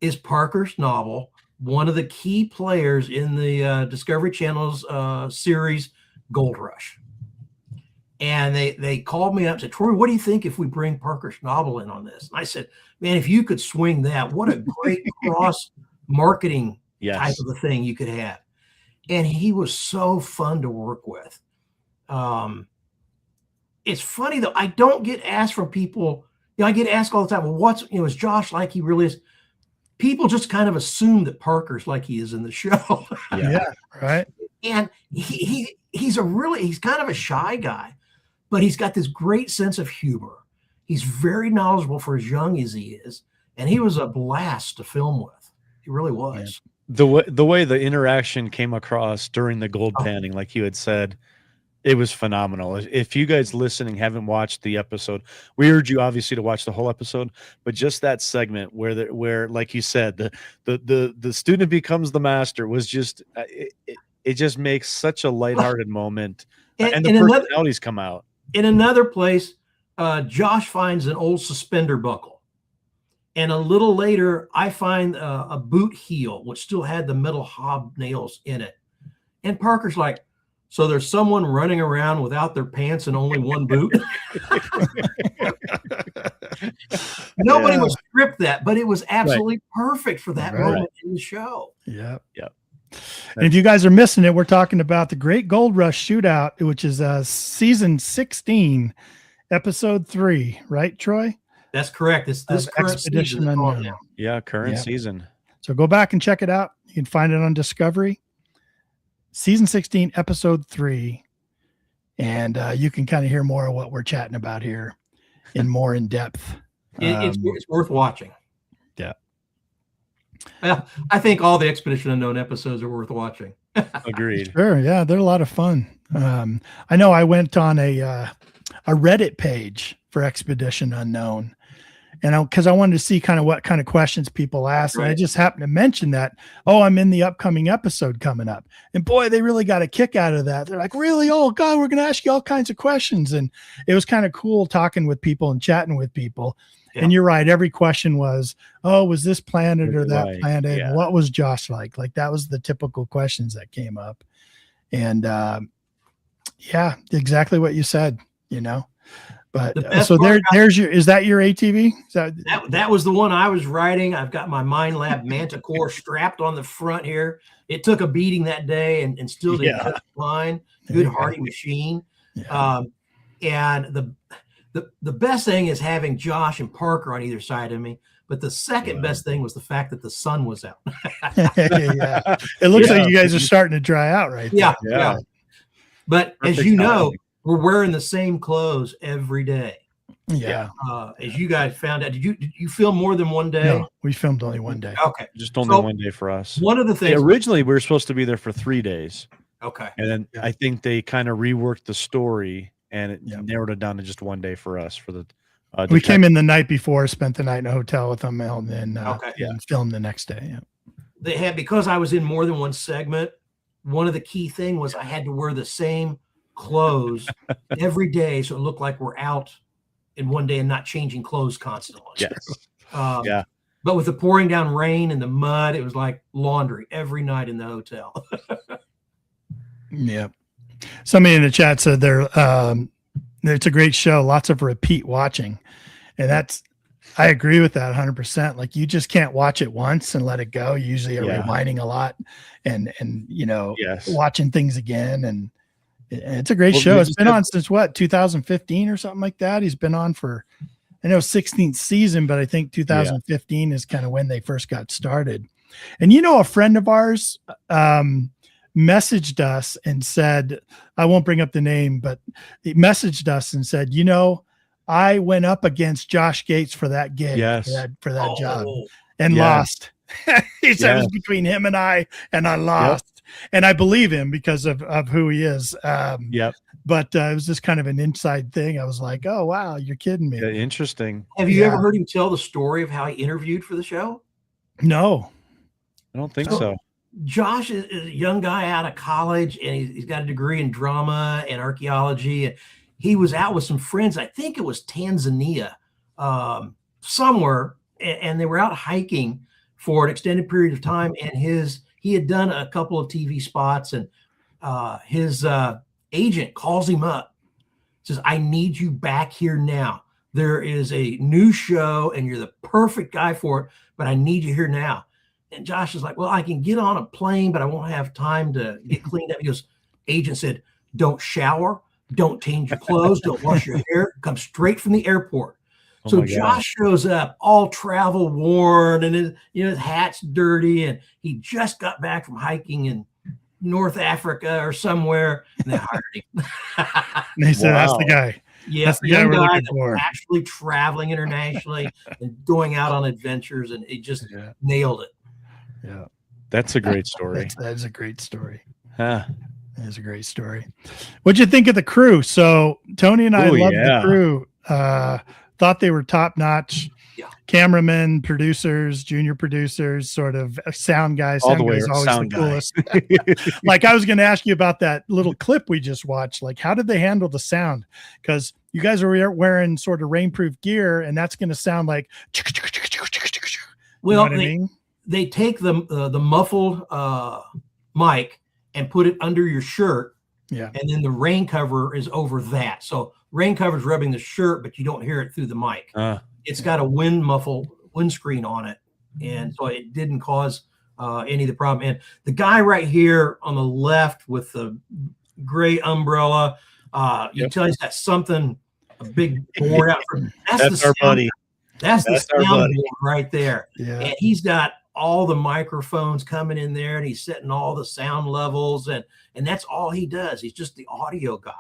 is Parker Schnabel, one of the key players in the Discovery Channel's series Gold Rush. And they called me up and said, Troy, what do you think if we bring Parker Schnabel in on this? And I said, man, if you could swing that, what a great cross marketing type of a thing you could have. And he was so fun to work with. It's funny though, I don't get asked from people, I get asked all the time, well, is Josh like he really is? People just kind of assume that Parker's like he is in the show. Yeah, right. And he's kind of a shy guy. but he's got this great sense of humor. He's very knowledgeable for as young as he is, and he was a blast to film with. He really was. The way the interaction came across during the gold panning, like you had said, it was phenomenal. If you guys listening haven't watched the episode, we urge you obviously to watch the whole episode, but just that segment where like you said, the student becomes the master was just it just makes such a lighthearted moment, and the personalities come out. In another place, Josh finds an old suspender buckle, and a little later, I find a boot heel which still had the metal hobnails in it, and Parker's like, so there's someone running around without their pants and only one boot. Nobody would script that, but it was absolutely perfect for that moment in the show. Yeah. And if you guys are missing it, we're talking about the Great Gold Rush Shootout, which is season 16, episode 3, right, Troy? That's correct. It's this current Expedition season. Unknown. Yeah, current season. So go back and check it out. You can find it on Discovery. Season 16, episode 3. And you can kind of hear more of what we're chatting about here in more in depth. It's worth watching. Yeah. Well, I think all the Expedition Unknown episodes are worth watching. Agreed. Sure. Yeah, they're a lot of fun. I know I went on a Reddit page for Expedition Unknown, and because I wanted to see kind of what kind of questions people ask. And I just happened to mention that, I'm in the upcoming episode coming up. And boy, they really got a kick out of that. They're like, really? Oh God, we're going to ask you all kinds of questions. And it was kind of cool talking with people and chatting with people. Yeah. And you're right. Every question was, was this planet or that planet? Yeah. What was Josh like? Like that was the typical questions that came up. And yeah, exactly what you said, But so is that your ATV? That was the one I was riding. I've got my Mind Lab Manticore strapped on the front here. It took a beating that day and still did just fine. Good hardy machine. Yeah. And the best thing is having Josh and Parker on either side of me. But the second best thing was the fact that the sun was out. It looks like you guys are starting to dry out right there. Yeah. But perfect as you know, we're wearing the same clothes every day. Yeah. As you guys found out, did you film more than one day? No, we filmed only one day. Okay. Just only one day for us. One of the things originally we were supposed to be there for 3 days. Okay. And then I think they kind of reworked the story and it narrowed it down to just 1 day for us for the we came in the night before, spent the night in a hotel with them, and then and filmed the next day. Yeah. They had, because I was in more than one segment, one of the key thing was I had to wear the same clothes every day, so it looked like we're out in one day and not changing clothes constantly. Yes. But with the pouring down rain and the mud, it was like laundry every night in the hotel. Yeah. Somebody in the chat said it's a great show, lots of repeat watching. And I agree with that 100%. Like you just can't watch it once and let it go. You usually are rewinding a lot and watching things again. And it's a great show. It's been on since 2015 or something like that. He's been on for, I know 16th season, but I think 2015 is kind of when they first got started. And a friend of ours messaged us and said, I won't bring up the name, but he messaged us and said, I went up against Josh Gates for that gig, for that job, and lost. He said it was between him and I lost. And I believe him because of who he is. But it was just kind of an inside thing. I was like, oh, wow, you're kidding me. Yeah, interesting. Have you ever heard him tell the story of how he interviewed for the show? No. I don't think so. Josh is a young guy out of college, and he's got a degree in drama and archaeology. And he was out with some friends. I think it was Tanzania, somewhere, and they were out hiking for an extended period of time. And he had done a couple of TV spots, and his agent calls him up, says, I need you back here now. There is a new show, and you're the perfect guy for it, but I need you here now. And Josh is like, well, I can get on a plane, but I won't have time to get cleaned up. He goes, agent said, don't shower, don't change your clothes, don't wash your hair, come straight from the airport. So Josh shows up all travel worn, and his hat's dirty, and he just got back from hiking in North Africa or somewhere. And they hired him. And they said, that's the guy. Yeah, that's the guy we're looking that for. was actually traveling internationally and going out on adventures, and it just nailed it. Yeah, that's a great story. That's a great story. Huh. That is a great story. What'd you think of the crew? So Tony and I loved the crew. Thought they were top notch. Yeah. Cameramen, producers, junior producers, sort of sound guys. Sound guys always the coolest. Like I was going to ask you about that little clip we just watched. Like, how did they handle the sound? Because you guys are wearing sort of rainproof gear, and that's going to sound like. Well, they take the muffled mic and put it under your shirt. Yeah. And then the rain cover is over that. So rain cover is rubbing the shirt, but you don't hear it through the mic. It's got a windscreen on it. And so it didn't cause any of the problem. And the guy right here on the left with the gray umbrella, you tell he's got something, a big board out from. That's our buddy. That's the sound board right there. Yeah. And he's got all the microphones coming in there, and he's setting all the sound levels, and that's all he does. He's just the audio guy.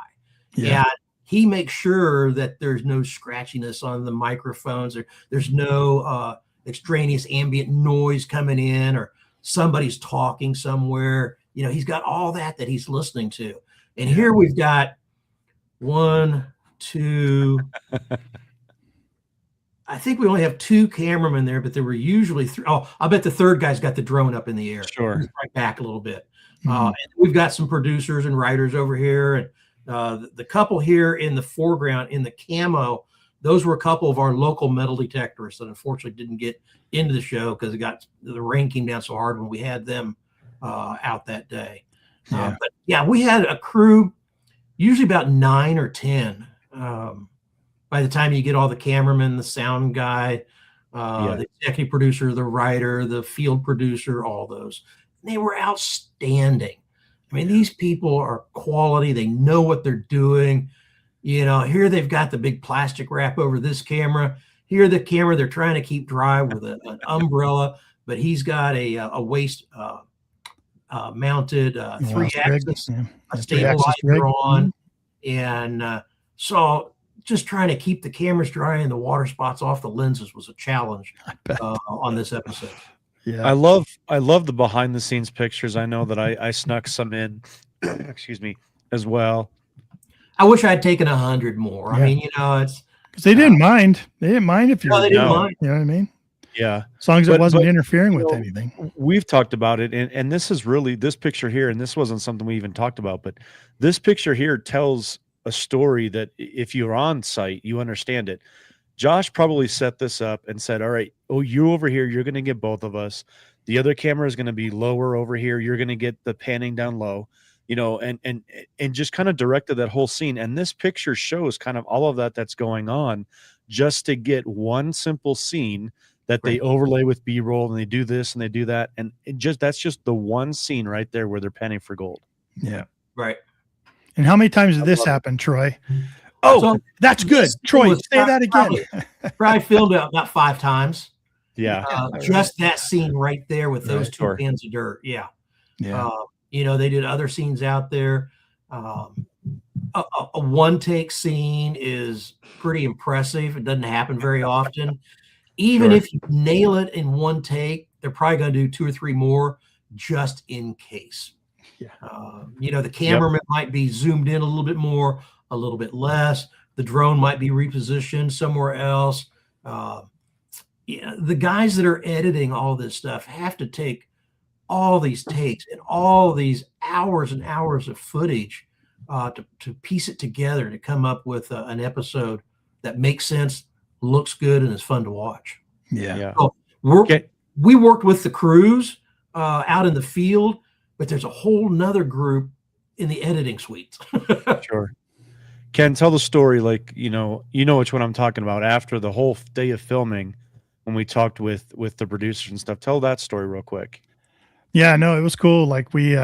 Yeah. And he makes sure that there's no scratchiness on the microphones, or there's no extraneous ambient noise coming in, or somebody's talking somewhere. You know, he's got all that he's listening to. And here we've got 1, 2. I think we only have 2 cameramen there, but there were usually 3. Oh, I bet the third guy's got the drone up in the air. Sure. Right back a little bit. And we've got some producers and writers over here. And the couple here in the foreground in the camo, those were a couple of our local metal detectors that unfortunately didn't get into the show because the rain came down so hard when we had them out that day. But yeah, we had a crew, usually about 9 or 10. By the time you get all the cameramen, the sound guy, the executive producer, the writer, the field producer, all those, they were outstanding. I mean, these people are quality. They know what they're doing. You know, here they've got the big plastic wrap over this camera. Here, the camera they're trying to keep dry with an umbrella, but he's got a waist mounted 3-axis stabilizer on, and so. Just trying to keep the cameras dry and the water spots off the lenses was a challenge on this episode. Yeah, I love the behind the scenes pictures. I know that I snuck some in, excuse me, as well. I wish I'd taken 100 more. I mean, you know, it's because they didn't mind. They didn't mind if you. They didn't mind. You know what I mean? Yeah, as long as it wasn't interfering with anything. We've talked about it, and this is really this picture here, and this wasn't something we even talked about, but this picture here tells a story that if you're on site, you understand it. Josh probably set this up and said, all right, you over here, you're going to get both of us. The other camera is going to be lower over here. You're going to get the panning down low, you know, and just kind of directed that whole scene. And this picture shows kind of all of that's going on just to get one simple scene that they overlay with B-roll, and they do this and they do that. And that's just the one scene right there where they're panning for gold. Yeah. Right. And how many times did this happen, Troy? Oh, that's good. Troy, say that again. Probably filmed it about 5 times. Yeah. Just that scene right there with those 2 cans of dirt. Yeah. Yeah. You know, they did other scenes out there. A one-take scene is pretty impressive. It doesn't happen very often. Even if you nail it in one take, they're probably going to do 2 or 3 more just in case. Yeah. You know, the cameraman might be zoomed in a little bit more, a little bit less. The drone might be repositioned somewhere else. The guys that are editing all this stuff have to take all these takes and all these hours and hours of footage to piece it together to come up with an episode that makes sense, looks good, and is fun to watch. Yeah. So we worked with the crews out in the field, but there's a whole nother group in the editing suite. Sure. Ken, tell the story, like, you know which one I'm talking about. After the whole day of filming, when we talked with the producers and stuff, tell that story real quick. Yeah, no, it was cool. Like we,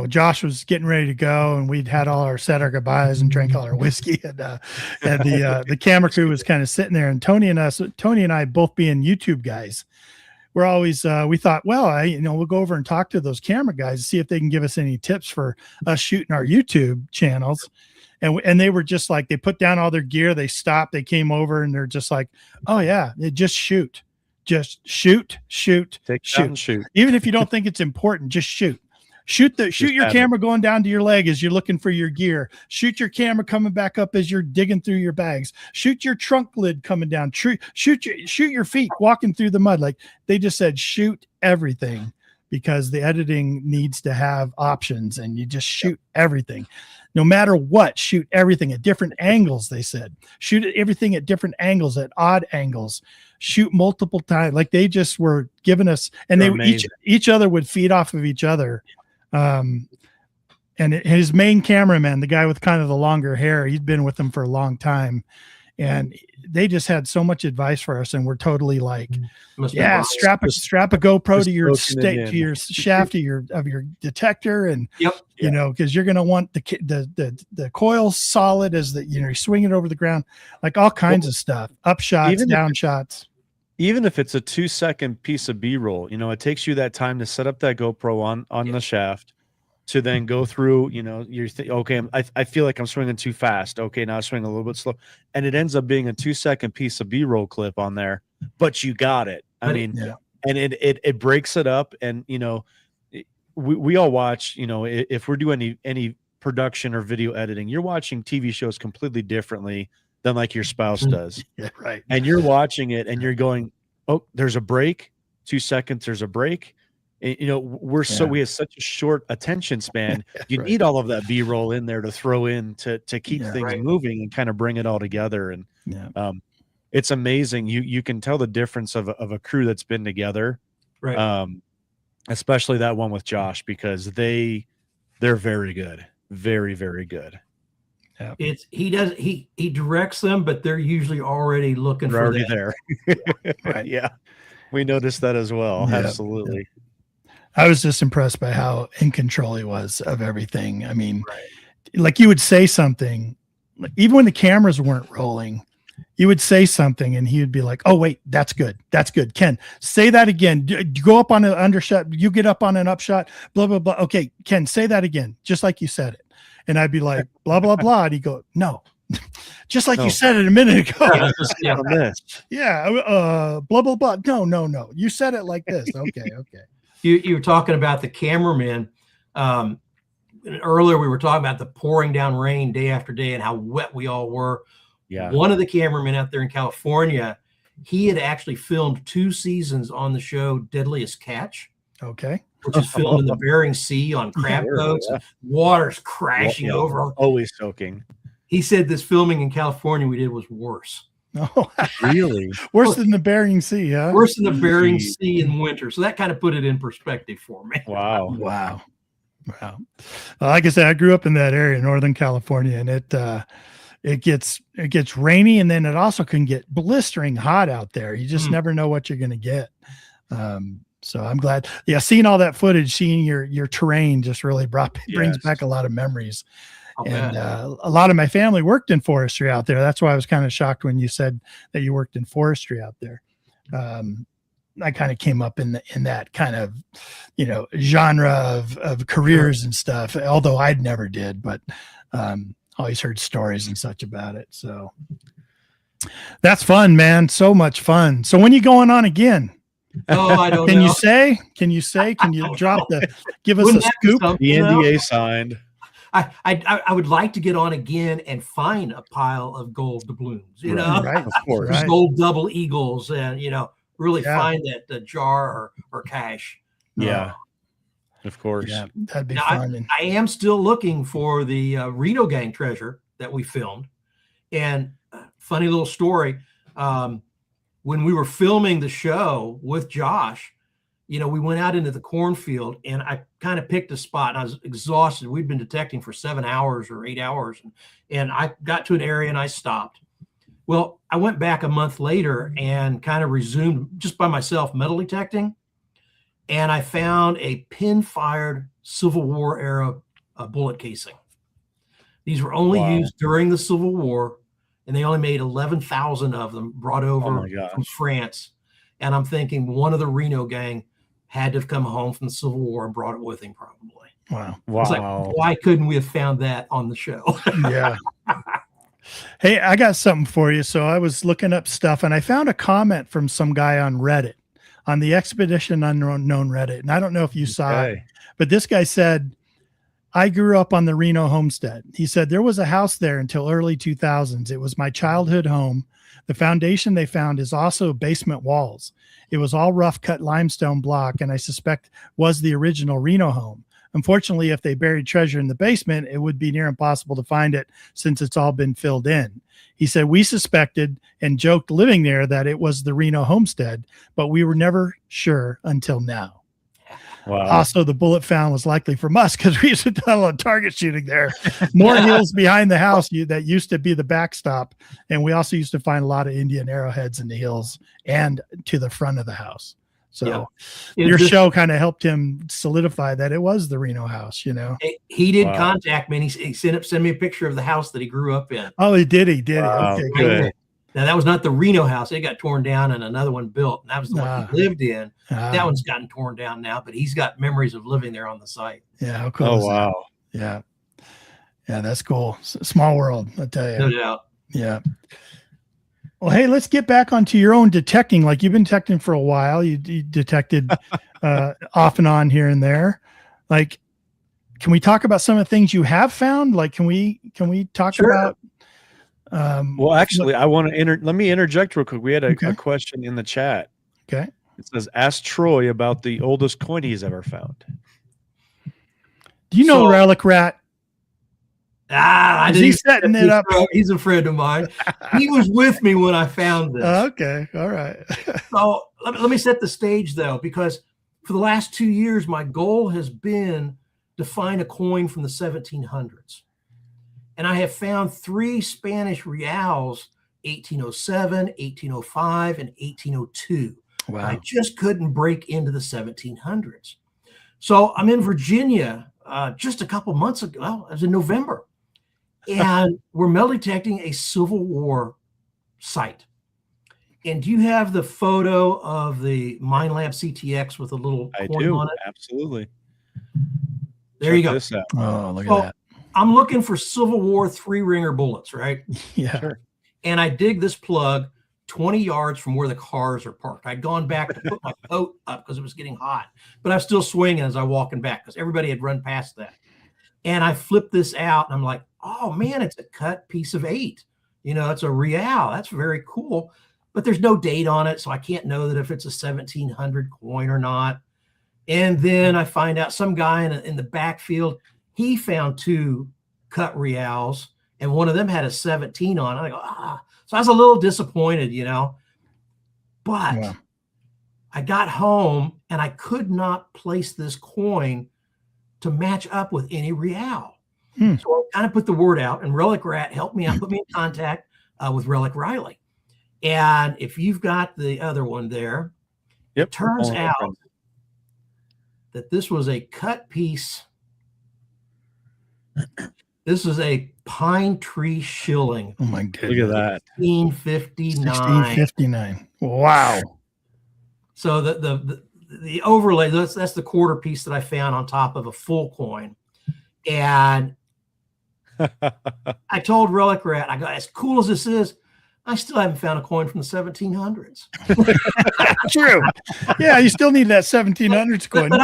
Josh was getting ready to go, and we'd had all said our goodbyes and drank all our whiskey, and the camera crew was kind of sitting there, and Tony and I both being YouTube guys, we're always we thought, well, we'll go over and talk to those camera guys and see if they can give us any tips for us shooting our YouTube channels. And they were just like, they put down all their gear, they stopped, they came over, and they're just like, oh yeah, just shoot. Just shoot. Take shoot. And shoot. Even if you don't think it's important, just shoot. Shoot your camera going down to your leg as you're looking for your gear. Shoot your camera coming back up as you're digging through your bags. Shoot your trunk lid coming down. Shoot your feet walking through the mud. Like, they just said, shoot everything, because the editing needs to have options, and you just shoot everything. No matter what, shoot everything at different angles, they said. Shoot everything at different angles, at odd angles. Shoot multiple times. Like, they just were giving us, and they each other would feed off of each other. And his main cameraman, the guy with kind of the longer hair, he'd been with them for a long time. And they just had so much advice for us, and we're totally like, yeah, strap a GoPro to your shaft of your detector, and because you're going to want the coil solid as you swing it over the ground, like all kinds of stuff, up shots, down shots. Even if it's a 2-second piece of B-roll, it takes you that time to set up that GoPro on the shaft, to then go through, okay, I feel like I'm swinging too fast. Okay, now I swing a little bit slow. And it ends up being a 2-second piece of B-roll clip on there, but you got it. I mean, and it breaks it up. And, we all watch, if we're doing any production or video editing, you're watching TV shows completely differently than like your spouse does. Yeah, right. And you're watching it and you're going, oh, there's a break, 2 seconds, there's a break. We have such a short attention span. You need all of that B-roll in there to throw in to keep things moving and kind of bring it all together. And it's amazing. You can tell the difference of a crew that's been together, right? Especially that one with Josh, because they're very good, very, very good. Yeah. He directs them, but they're usually already looking for there. Right. Yeah, we noticed that as well. Yeah. Absolutely. Yeah. I was just impressed by how in control he was of everything. I mean, like, you would say something, like, even when the cameras weren't rolling, you would say something and he would be like, oh, wait, that's good. That's good. Ken, say that again. Go up on an undershot. You get up on an upshot, blah, blah, blah. Okay, Ken, say that again, just like you said it. And I'd be like, blah, blah, blah. And he'd go, no, just like you said it a minute ago. Blah, blah, blah. No. You said it like this. Okay. You were talking about the cameramen. Earlier we were talking about the pouring down rain day after day and how wet we all were. Yeah. One of the cameramen out there in California, he had actually filmed 2 seasons on the show Deadliest Catch. Okay. Which is filmed in the Bering Sea on crab boats. Yeah. Water's crashing over. Always soaking. He said this filming in California we did was worse. Oh, really? Worse than the Bering Sea, huh? Worse than the Bering Sea in winter. So that kind of put it in perspective for me. Wow. Like I said, I grew up in that area, Northern California, and it gets rainy, and then it also can get blistering hot out there. You just never know what you're going to get. So I'm glad. Yeah, seeing all that footage, seeing your terrain just really brings back a lot of memories. And a lot of my family worked in forestry out there. That's why I was kind of shocked when you said that you worked in forestry out there. I kind of came up in that kind of, genre of careers and stuff, although I'd never did, but always heard stories and such about it. So that's fun, man. So much fun. So when are you going on again? Oh, I don't know. Can you say, can you give us a scoop? The NDA signed. I would like to get on again and find a pile of gold doubloons, right, of course, gold double eagles, and really find that jar or cash. Yeah, of course. Yeah, that'd be fun. I am still looking for the Reno Gang treasure that we filmed. And funny little story, when we were filming the show with Josh, we went out into the cornfield, and I kind of picked a spot, and I was exhausted. We'd been detecting for 7 hours or 8 hours, and I got to an area and I stopped. Well, I went back a month later and kind of resumed just by myself metal detecting, and I found a pin-fired Civil War era bullet casing. These were only used during the Civil War, and they only made 11,000 of them, brought over from France. And I'm thinking one of the Reno gang had to have come home from the Civil War and brought it with him, probably. Wow. It's like, why couldn't we have found that on the show? Yeah. Hey, I got something for you. So I was looking up stuff and I found a comment from some guy on Reddit, on the Expedition Unknown Reddit. And I don't know if you saw it, but this guy said, I grew up on the Reno homestead. He said, there was a house there until early 2000s. It was my childhood home. The foundation they found is also basement walls. It was all rough cut limestone block, and I suspect was the original Reno home. Unfortunately, if they buried treasure in the basement, it would be near impossible to find it since it's all been filled in. He said, we suspected and joked living there that it was the Reno homestead, but we were never sure until now. Wow. Also, the bullet found was likely from us because we used to do a lot of target shooting there. More hills behind the house that used to be the backstop. And we also used to find a lot of Indian arrowheads in the hills and to the front of the house. So your show kind of helped him solidify that it was the Reno house, you know. He did contact me, and he sent me a picture of the house that he grew up in. Oh, he did. Wow, okay, good. Now, that was not the Reno house. It got torn down and another one built. And that was the one he lived in. That one's gotten torn down now, but he's got memories of living there on the site. Yeah, how cool is that? Yeah. Yeah, that's cool. Small world, I tell you. No doubt. Yeah. Well, hey, let's get back onto your own detecting. Like, you've been detecting for a while. You detected off and on here and there. Like, can we talk about some of the things you have found? Like, can we talk about? Well, actually, I want to let me interject real quick. We had a question in the chat. Okay. It says, ask Troy about the oldest coin he's ever found. Do you know Relic Rat? He's setting it up. He's a friend of mine. He was with me when I found this. Okay. All right. So let me set the stage, though, because for the last 2 years, my goal has been to find a coin from the 1700s. And I have found 3 Spanish reals, 1807, 1805, and 1802. Wow. I just couldn't break into the 1700s. So I'm in Virginia just a couple months ago. Well, it was in November. And we're metal detecting a Civil War site. And do you have the photo of the Minelab CTX with a little coin on it? Absolutely. There you go. This out. Oh, look at that. I'm looking for Civil War 3-ringer bullets, right? Yeah. Sure. And I dig this plug 20 yards from where the cars are parked. I'd gone back to put my coat up because it was getting hot, but I was still swinging as I walking back because everybody had run past that. And I flipped this out and I'm like, oh man, it's a cut piece of 8. You know, it's a real. That's very cool, but there's no date on it. So I can't know that if it's a 1700 coin or not. And then I find out some guy in the backfield, he found 2 cut reals and one of them had a 17 on it. I go, So I was a little disappointed, you know, but I got home and I could not place this coin to match up with any real. So I kind of put the word out, and Relic Rat helped me out, put me in contact with Relic Riley. And if you've got the other one there, it turns out that this was a cut piece. This is a pine tree shilling. Oh my goodness. Look at that. 1659. 1659. Wow. So the overlay, that's the quarter piece that I found on top of a full coin. And I told Relic Rat, I go, as cool as this is, I still haven't found a coin from the 1700s. True. Yeah, you still need that 1700s coin. But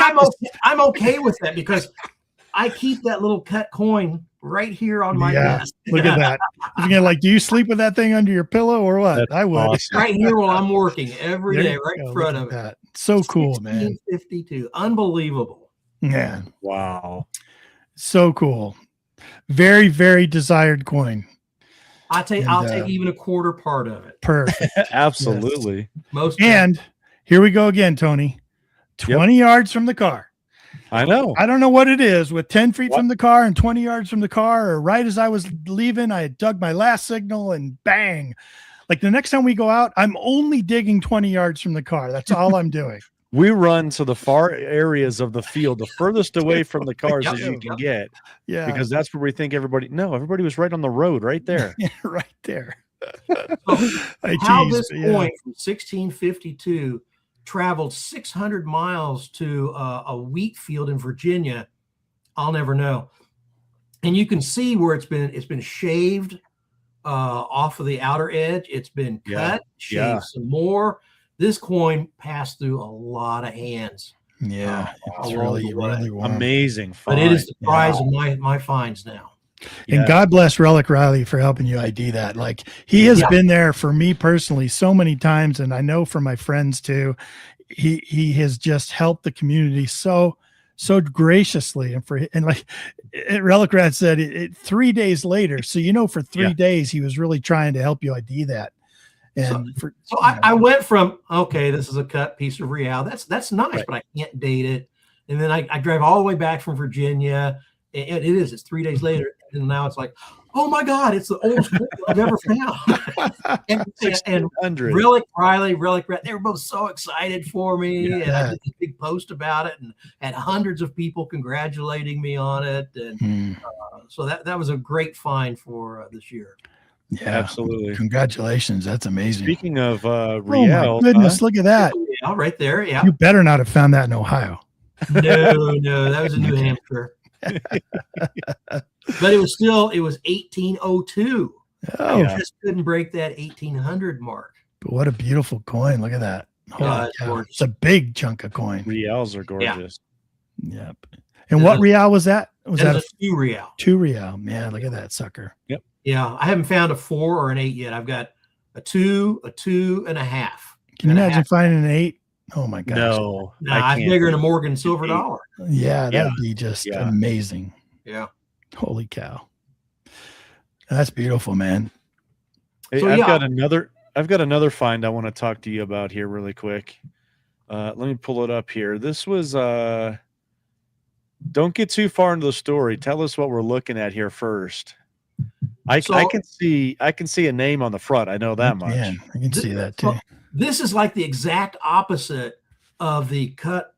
I'm okay with that because I keep that little cut coin right here on my desk. Look at that. You're gonna do you sleep with that thing under your pillow or what? That's I would. awesome. Right here while I'm working every day, right in front of it. So cool, man. 1652. Unbelievable. Yeah. Wow. So cool. Very, very desired coin. I'll take even a quarter part of it. Perfect. Absolutely. And here we go again, Tony. 20 yards from the car. I know. I don't know what it is with 10 feet from the car and 20 yards from the car, or right as I was leaving, I had dug my last signal and bang. Like the next time we go out, I'm only digging 20 yards from the car. That's all I'm doing. We run to the far areas of the field, the furthest away from the cars as you can get. Yeah. Because that's where we think everybody was right on the road, right there. Right there. How this coin from 1652 traveled 600 miles to a wheat field in Virginia, I'll never know. And you can see where it's been shaved off of the outer edge. It's been cut, shaved some more. This coin passed through a lot of hands. Yeah, it's really warm. Amazing find. But it is the prize of my finds now. And God bless Relic Riley for helping you ID that. Like, he has been there for me personally so many times, and I know for my friends too. He has just helped the community so graciously, and like Relic Rat said, 3 days later. So for 3 days he was really trying to help you ID that. And I went from, okay, this is a cut piece of real. That's nice, but I can't date it. And then I drive all the way back from Virginia. And it's 3 days later. And now it's like, oh my God, it's the oldest coin I've ever found. and Relic Riley, Relic Rat, they were both so excited for me. And I did a big post about it and had hundreds of people congratulating me on it. And so that was a great find for this year. Yeah, absolutely. Congratulations. That's amazing. Speaking of Riel, oh my goodness, look at that. Yeah, right there. Yeah. You better not have found that in Ohio. No, that was in New Hampshire. But it was 1802. Oh, just couldn't break that 1800 mark. But what a beautiful coin. Look at that. It's it's a big chunk of coin. Reals are gorgeous. Yep. And what real was that? Was that a 2 real? 2 real. Man, look at that sucker. Yep. Yeah, I haven't found a 4 or an 8 yet. I've got a 2, a 2.5. Can you imagine finding an 8? Oh my gosh. No. I'm bigger than a Morgan silver dollar. Yeah, that'd be just amazing. Yeah. Holy cow. That's beautiful, man. Hey, So, I've got another find I want to talk to you about here really quick. Let me pull it up here. This was don't get too far into the story. Tell us what we're looking at here first. I can see a name on the front. I know that much. Yeah, I can see that too. This is like the exact opposite of the cut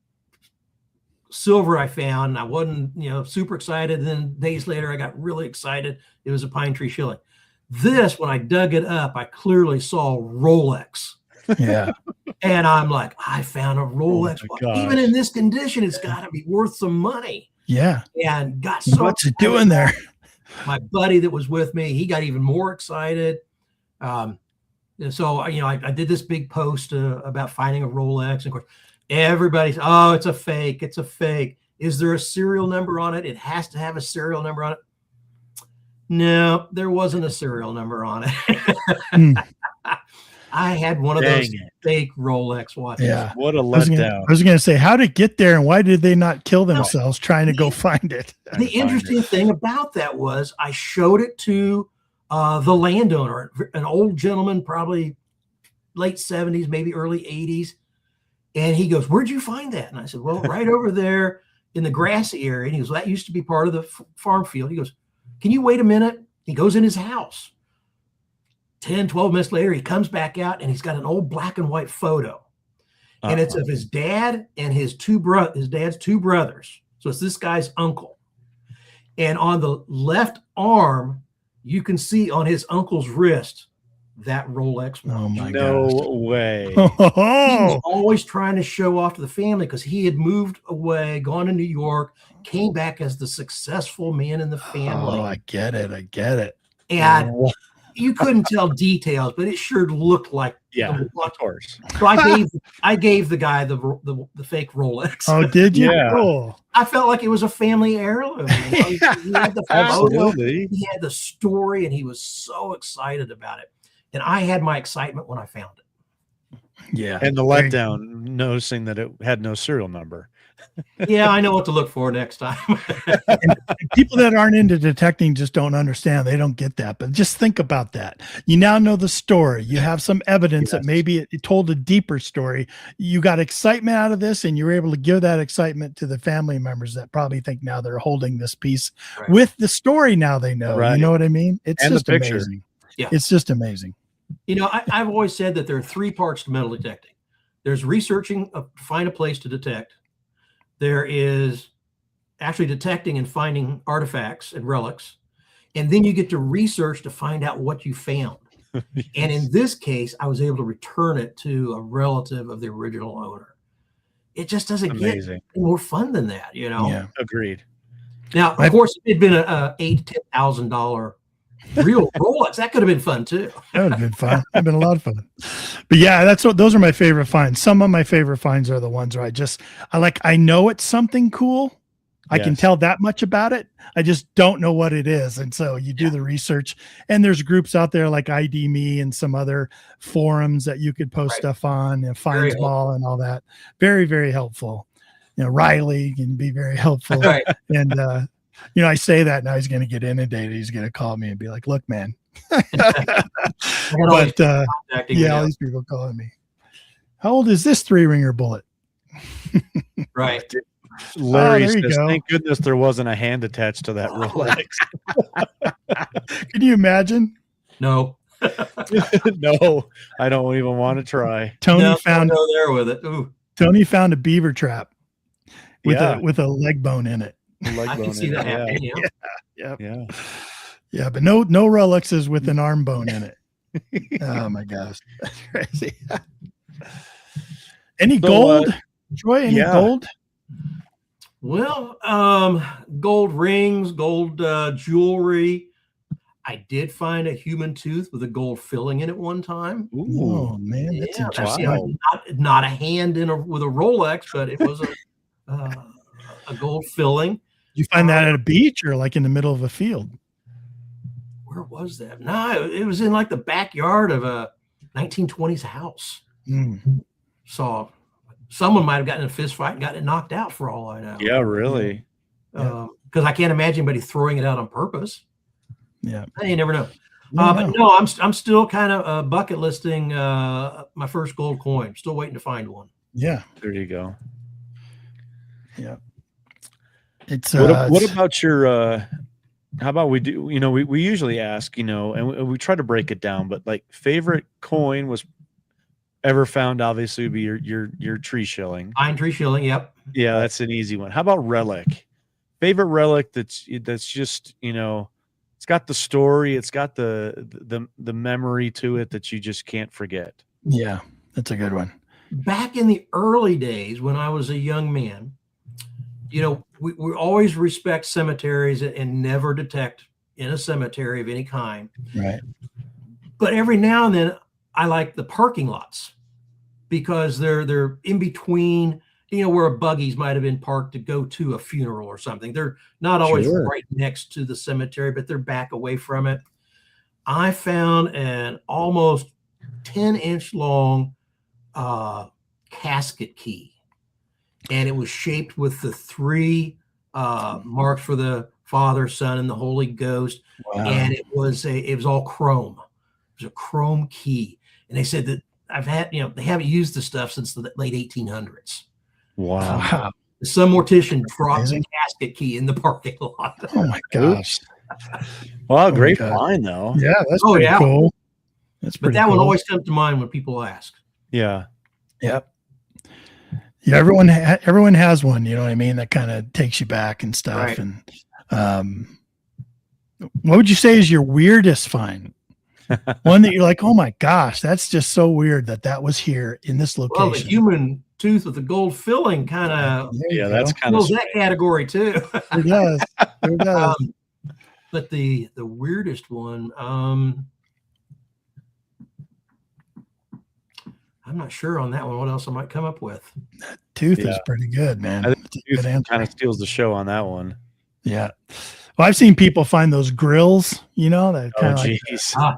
silver I found. I wasn't, super excited. And then days later, I got really excited. It was a pine tree shilling. This, when I dug it up, I clearly saw Rolex. Yeah. And I'm like, I found a Rolex. Even in this condition, it's got to be worth some money. Yeah. And got so what's it doing there? My buddy that was with me, he got even more excited. And so, I did this big post about finding a Rolex. And of course, everybody's, oh, it's a fake. It's a fake. Is there a serial number on it? It has to have a serial number on it. No, there wasn't a serial number on it. I had one of those fake Rolex watches. Yeah. What a letdown. I was going to say, how did it get there and why did they not kill themselves trying to go find it? The interesting thing about that was I showed it to the landowner, an old gentleman, probably late 70s, maybe early 80s. And he goes, where'd you find that? And I said, well, right over there in the grassy area. And he goes, that used to be part of the farm field. He goes, can you wait a minute? He goes in his house. 10, 12 minutes later, he comes back out and he's got an old black and white photo. And it's of his dad and his dad's 2 brothers. So it's this guy's uncle. And on the left arm, you can see on his uncle's wrist that Rolex watch. Oh my No gosh. way. He was always trying to show off to the family because he had moved away, gone to New York, came back as the successful man in the family. Oh, I get it. And you couldn't tell details, but it sure looked like of course. So I gave the guy the fake Rolex. Oh, did you? Yeah. Oh. I felt like it was a family heirloom. He had the photo, he had the story, and he was so excited about it. And I had my excitement when I found it. Yeah. And the letdown, noticing that it had no serial number. Yeah, I know what to look for next time. and people that aren't into detecting just don't understand. They don't get that. But just think about that. You now know the story. You have some evidence that maybe it told a deeper story. You got excitement out of this, and you're able to give that excitement to the family members that probably think now they're holding this piece with the story. Now they know. You know what I mean? It's just amazing. Yeah. It's just amazing. I've always said that there are 3 parts to metal detecting. There's researching to find a place to detect. There is actually detecting and finding artifacts and relics. And then you get to research to find out what you found. And in this case, I was able to return it to a relative of the original owner. It just doesn't get more fun than that, you know? Yeah. Agreed. Now, of course, if it'd been a $8,000 to $10,000 real Rolex, that could have been fun too. That would have been fun. That'd been a lot of fun. But yeah, those are my favorite finds. Some of my favorite finds are the ones where I know it's something cool. I can tell that much about it. I just don't know what it is. And so you do the research, and there's groups out there like ID Me and some other forums that you could post stuff on, and Finds Ball and all that. Very, very helpful. You know, Riley can be very helpful. Right. And, you know, I say that now he's going to get inundated. He's going to call me and be like, look, man. But all these people calling me. How old is this 3-ringer bullet? Right. Larry says, thank goodness there wasn't a hand attached to that Rolex. Can you imagine? No. No, I don't even want to try. Tony found there with it. Ooh. Tony found a beaver trap with a leg bone in it. I can see that happening. Yeah, but no Rolexes with an arm bone in it. Oh my gosh, that's crazy. Any gold, Troy? Any gold? Well, gold rings, gold jewelry. I did find a human tooth with a gold filling in it one time. Ooh, oh man, that's interesting. Not a hand with a Rolex, but it was a gold filling. Did you find that at a beach or like in the middle of a field? Where was that? No, it was in like the backyard of a 1920s house. So someone might have gotten in a fist fight and gotten it knocked out for all I know. Yeah, really. Because I can't imagine anybody throwing it out on purpose. Yeah, you never know. But no, I'm still kind of bucket listing my first gold coin. Still waiting to find one. Yeah, there you go. Yeah, it's what about your? How about we do? You know, we usually ask, you know, and we try to break it down. But like, favorite coin was ever found? Obviously, would be your tree shilling. Pine tree shilling. Yep. Yeah, that's an easy one. How about relic? Favorite relic that's just, you know, it's got the story, it's got the memory to it that you just can't forget. Yeah, that's a good one. Back in the early days when I was a young man, you know, we always respect cemeteries and never detect in a cemetery of any kind. Right. But every now and then I like the parking lots because they're in between, you know, where buggies might have been parked to go to a funeral or something. They're not always right next to the cemetery, but they're back away from it. I found an almost 10-inch long casket key, and it was shaped with the 3 marks for the Father, Son, and the Holy Ghost. Wow. And it was all chrome. It was a chrome key. And they said that they haven't used the stuff since the late 1800s. Wow. Some mortician dropped a casket key in the parking lot. Oh my gosh. Well, great find though. Yeah, that's pretty cool. But that one always comes to mind when people ask. Yeah. Yep. Yeah, everyone has one, you know what I mean, that kind of takes you back and stuff. Right. And what would you say is your weirdest find? One that you're like, oh my gosh, that's just so weird that was here in this location. Well, the human tooth with the gold filling kind of that's kind of that category too. It does. It does. But the weirdest one, I'm not sure on that one. What else I might come up with? That tooth is pretty good, man. I think tooth kind of steals the show on that one. Yeah. Well, I've seen people find those grills, you know, that kind of like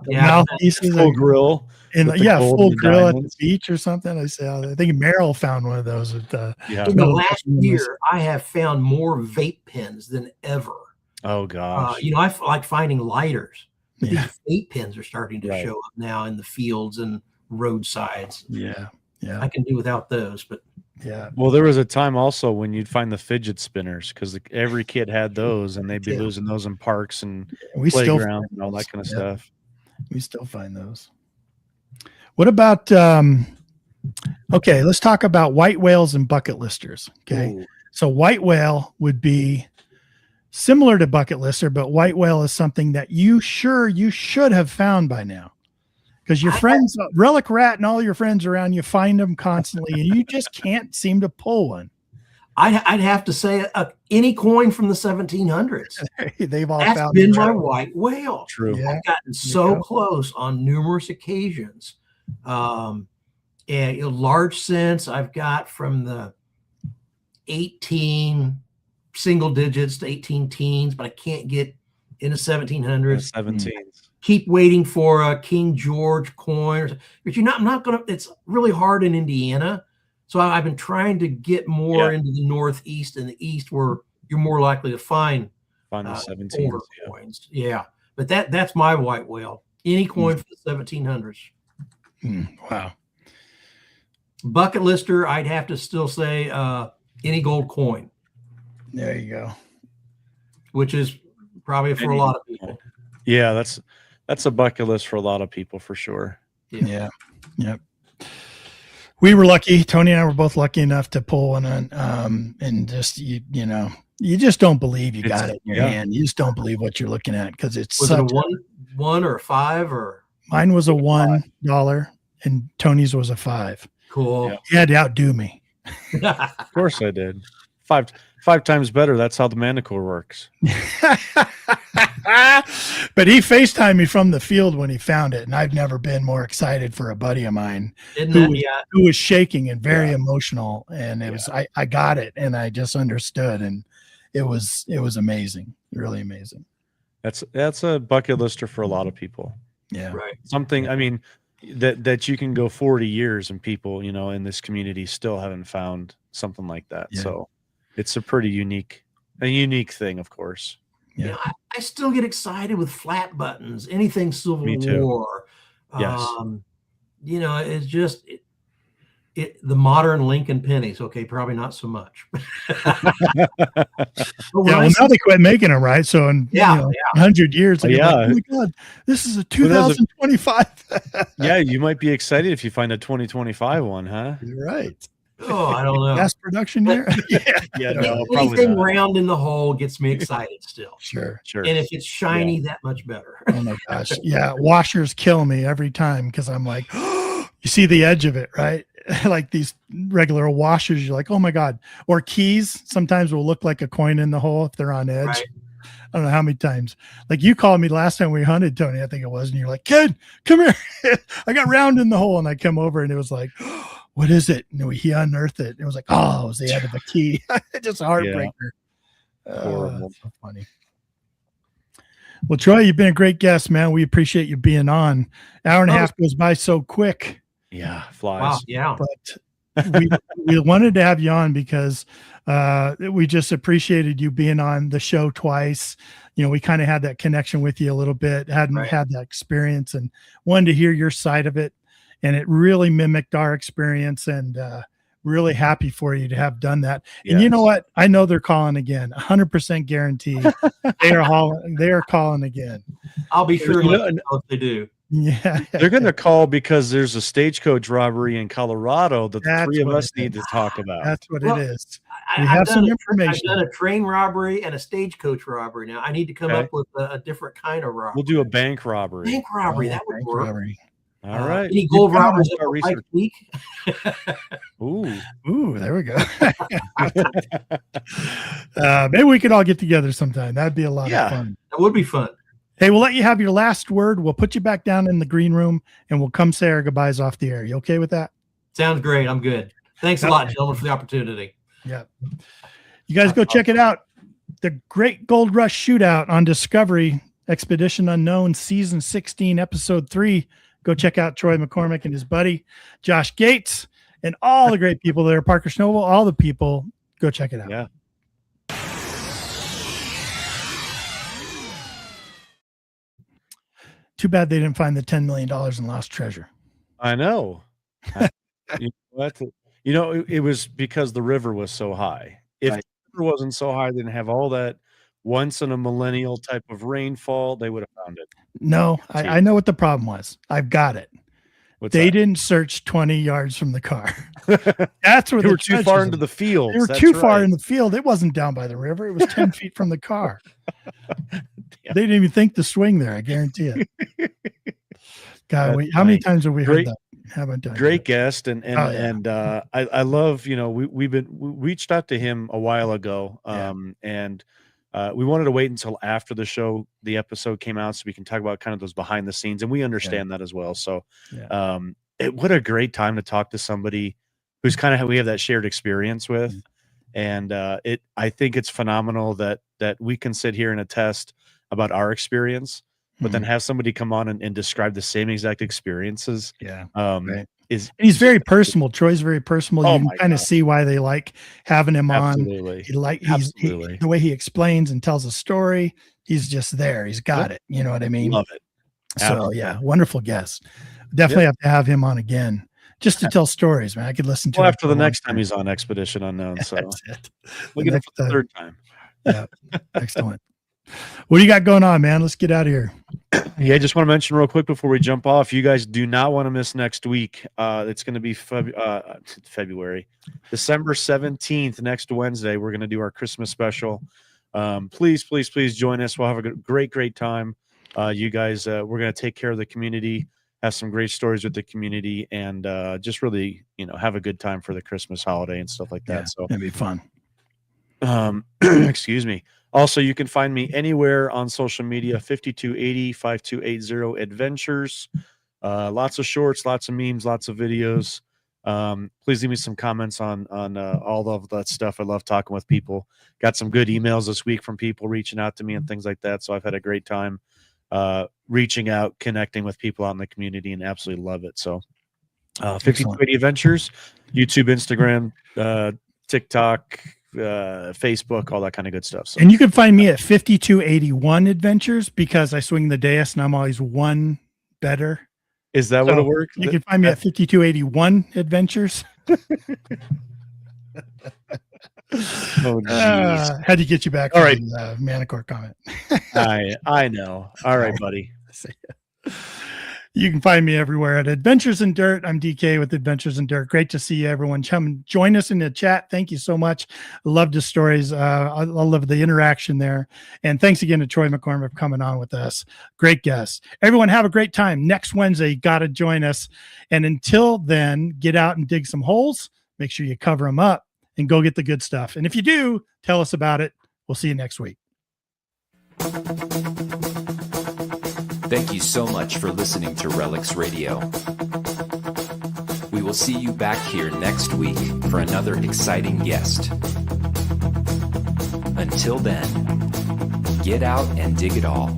mouthpieces, full grill, and full grill at the beach or something. I think Merrill found one of those at the. Yeah. In the last year, I have found more vape pens than ever. Oh gosh! You know, I like finding lighters. These vape pens are starting to show up now in the fields and roadsides. Yeah. I can do without those, but. Yeah. Well, there was a time also when you'd find the fidget spinners because every kid had those, and they'd be losing those in parks and playgrounds and all that kind of stuff. We still find those. What about? Okay, let's talk about white whales and bucket listers. Okay, Ooh. So white whale would be similar to bucket lister, but white whale is something that you should have found by now. because your friends, Relic Rat and all your friends around you, find them constantly, and you just can't seem to pull one. I'd have to say any coin from the 1700s. They've all That's found been them. my white whale. True. Yeah. I've gotten so close on numerous occasions. And large cents I've got from the 18 single digits to 18 teens, but I can't get into 1700s. 17s. Keep waiting for a King George coin, but I'm not gonna. It's really hard in Indiana, so I've been trying to get more into the Northeast and the East, where you're more likely to find the 17s. coins. Yeah, but that's my white whale. Any coin from the 1700s. Wow. Bucket lister, I'd have to still say any gold coin. There you go. Which is probably for a lot of people. Yeah, that's a bucket list for a lot of people for sure. Yeah. Yep. We were lucky. Tony and I were both lucky enough to pull one on, and just you just don't believe you got it in your hand. You just don't believe what you're looking at because it's was it a one or a $5 or? Mine was a $1 and Tony's was a $5. Cool. Yeah. He had to outdo me. Of course I did. Five times better. That's how the Manicore works. But he FaceTimed me from the field when he found it, and I've never been more excited for a buddy of mine who was shaking and very emotional. And it was I got it, and I just understood, and it was amazing, really amazing. That's a bucket lister for a lot of people. Yeah, right. Something I mean that you can go 40 years and people in this community still haven't found something like that. Yeah. So it's a pretty unique thing, of course. Yeah, I still get excited with flat buttons, anything Civil War. Yes. It's just the modern Lincoln pennies. Okay, probably not so much. Now they quit making them, right? So in 100 years, like, oh my God, this is a 2025. Yeah, you might be excited if you find a 2025 one, huh? You're right. Oh, I don't know. Mass production year. No, anything round in the hole gets me excited still. Sure. And if it's shiny, that much better. Oh my gosh. Yeah. Washers kill me every time because I'm like, oh, you see the edge of it, right? Like these regular washers, you're like, oh my God. Or keys sometimes will look like a coin in the hole if they're on edge. Right. I don't know how many times. Like you called me last time we hunted, Tony, I think it was, and you're like, kid, come here. I got round in the hole, and I come over and it was like, oh, what is it? And he unearthed it. It was like, oh, it was the end of a key. Just a heartbreaker. Horrible. So funny. Well, Troy, you've been a great guest, man. We appreciate you being on. Hour and a half goes by so quick. Yeah, flies. Wow, yeah. But we wanted to have you on because we just appreciated you being on the show twice. We kind of had that connection with you a little bit, hadn't had that experience, and wanted to hear your side of it. And it really mimicked our experience, and really happy for you to have done that. Yes. And you know what? I know they're calling again. 100% guarantee they are calling again. I'll be sure to let you know if they do. Yeah, they're going to call because there's a stagecoach robbery in Colorado that the three of us need to talk about. That's what it is. We have some information. I've done a train robbery and a stagecoach robbery. Now I need to come up with a different kind of robbery. We'll do a bank robbery. That would work. Robbery. All right. Any gold robbers week? Ooh, there we go. Maybe we could all get together sometime. That'd be a lot of fun. That would be fun. Hey, we'll let you have your last word. We'll put you back down in the green room, and we'll come say our goodbyes off the air. You okay with that? Sounds great. I'm good. Thanks a lot, gentlemen, for the opportunity. Yeah. You guys go check it out. The Great Gold Rush Shootout on Discovery, Expedition Unknown, Season 16, Episode 3. Go check out Troy McCormick and his buddy, Josh Gates, and all the great people there, Parker Snowball, all the people. Go check it out. Yeah. Too bad they didn't find the $10 million in lost treasure. I know. It was because the river was so high. If the river wasn't so high, they didn't have all that once in a millennial type of rainfall, they would have found it. No, I know what the problem was. I've got it. They didn't search 20 yards from the car. That's where they were too far into the field. They were too far in the field. It wasn't down by the river. It was 10 feet from the car. They didn't even think to swing there. I guarantee it. God, how many times have we heard that? Haven't done great guest, and I love, we reached out to him a while ago, and we wanted to wait until after the episode came out, so we can talk about kind of those behind the scenes, and we understand that as well. So, what a great time to talk to somebody who's kind of we have that shared experience with, and I think it's phenomenal that we can sit here and attest about our experience, but then have somebody come on and describe the same exact experiences. And he's very personal. Troy's very personal. You can kind of see why they like having him on. The way he explains and tells a story, he's just there. He's got it. You know what I mean? Love it. So wonderful guest. Definitely have to have him on again just to tell stories, man. I could listen to after the next time he's on Expedition Unknown. So we'll get it for the third time. Yeah. Excellent. What do you got going on, man? Let's get out of here. I just want to mention real quick before we jump off, you guys do not want to miss next week. It's going to be February, December 17th, next Wednesday. We're going to do our Christmas special. Please join us. We'll have a great time. You guys, we're going to take care of the community, have some great stories with the community, and just really, have a good time for the Christmas holiday and stuff like that. So it'll be fun. Excuse me. Also, you can find me anywhere on social media, 5280 adventures. Lots of shorts, lots of memes, lots of videos. Please leave me some comments on all of that stuff. I love talking with people. Got some good emails this week from people reaching out to me and things like that. So I've had a great time reaching out, connecting with people out in the community, and absolutely love it. So 5280 Adventures, YouTube, Instagram, TikTok, Facebook, all that kind of good stuff. So. And you can find me at 5281 Adventures because I swing the dais and I'm always one better. Is that what it works? You can find me at 5281 Adventures. Had to get you back. All right. The Manicore comment. I know. All right, buddy. You can find me everywhere at Adventures in Dirt. I'm DK with Adventures in Dirt. Great to see you, everyone. Come join us in the chat. Thank you so much. I love the stories. I love the interaction there. And thanks again to Troy McCormick for coming on with us. Great guest. Everyone have a great time. Next Wednesday, you got to join us. And until then, get out and dig some holes. Make sure you cover them up and go get the good stuff. And if you do, tell us about it. We'll see you next week. Thank you so much for listening to Relics Radio. We will see you back here next week for another exciting guest. Until then, get out and dig it all.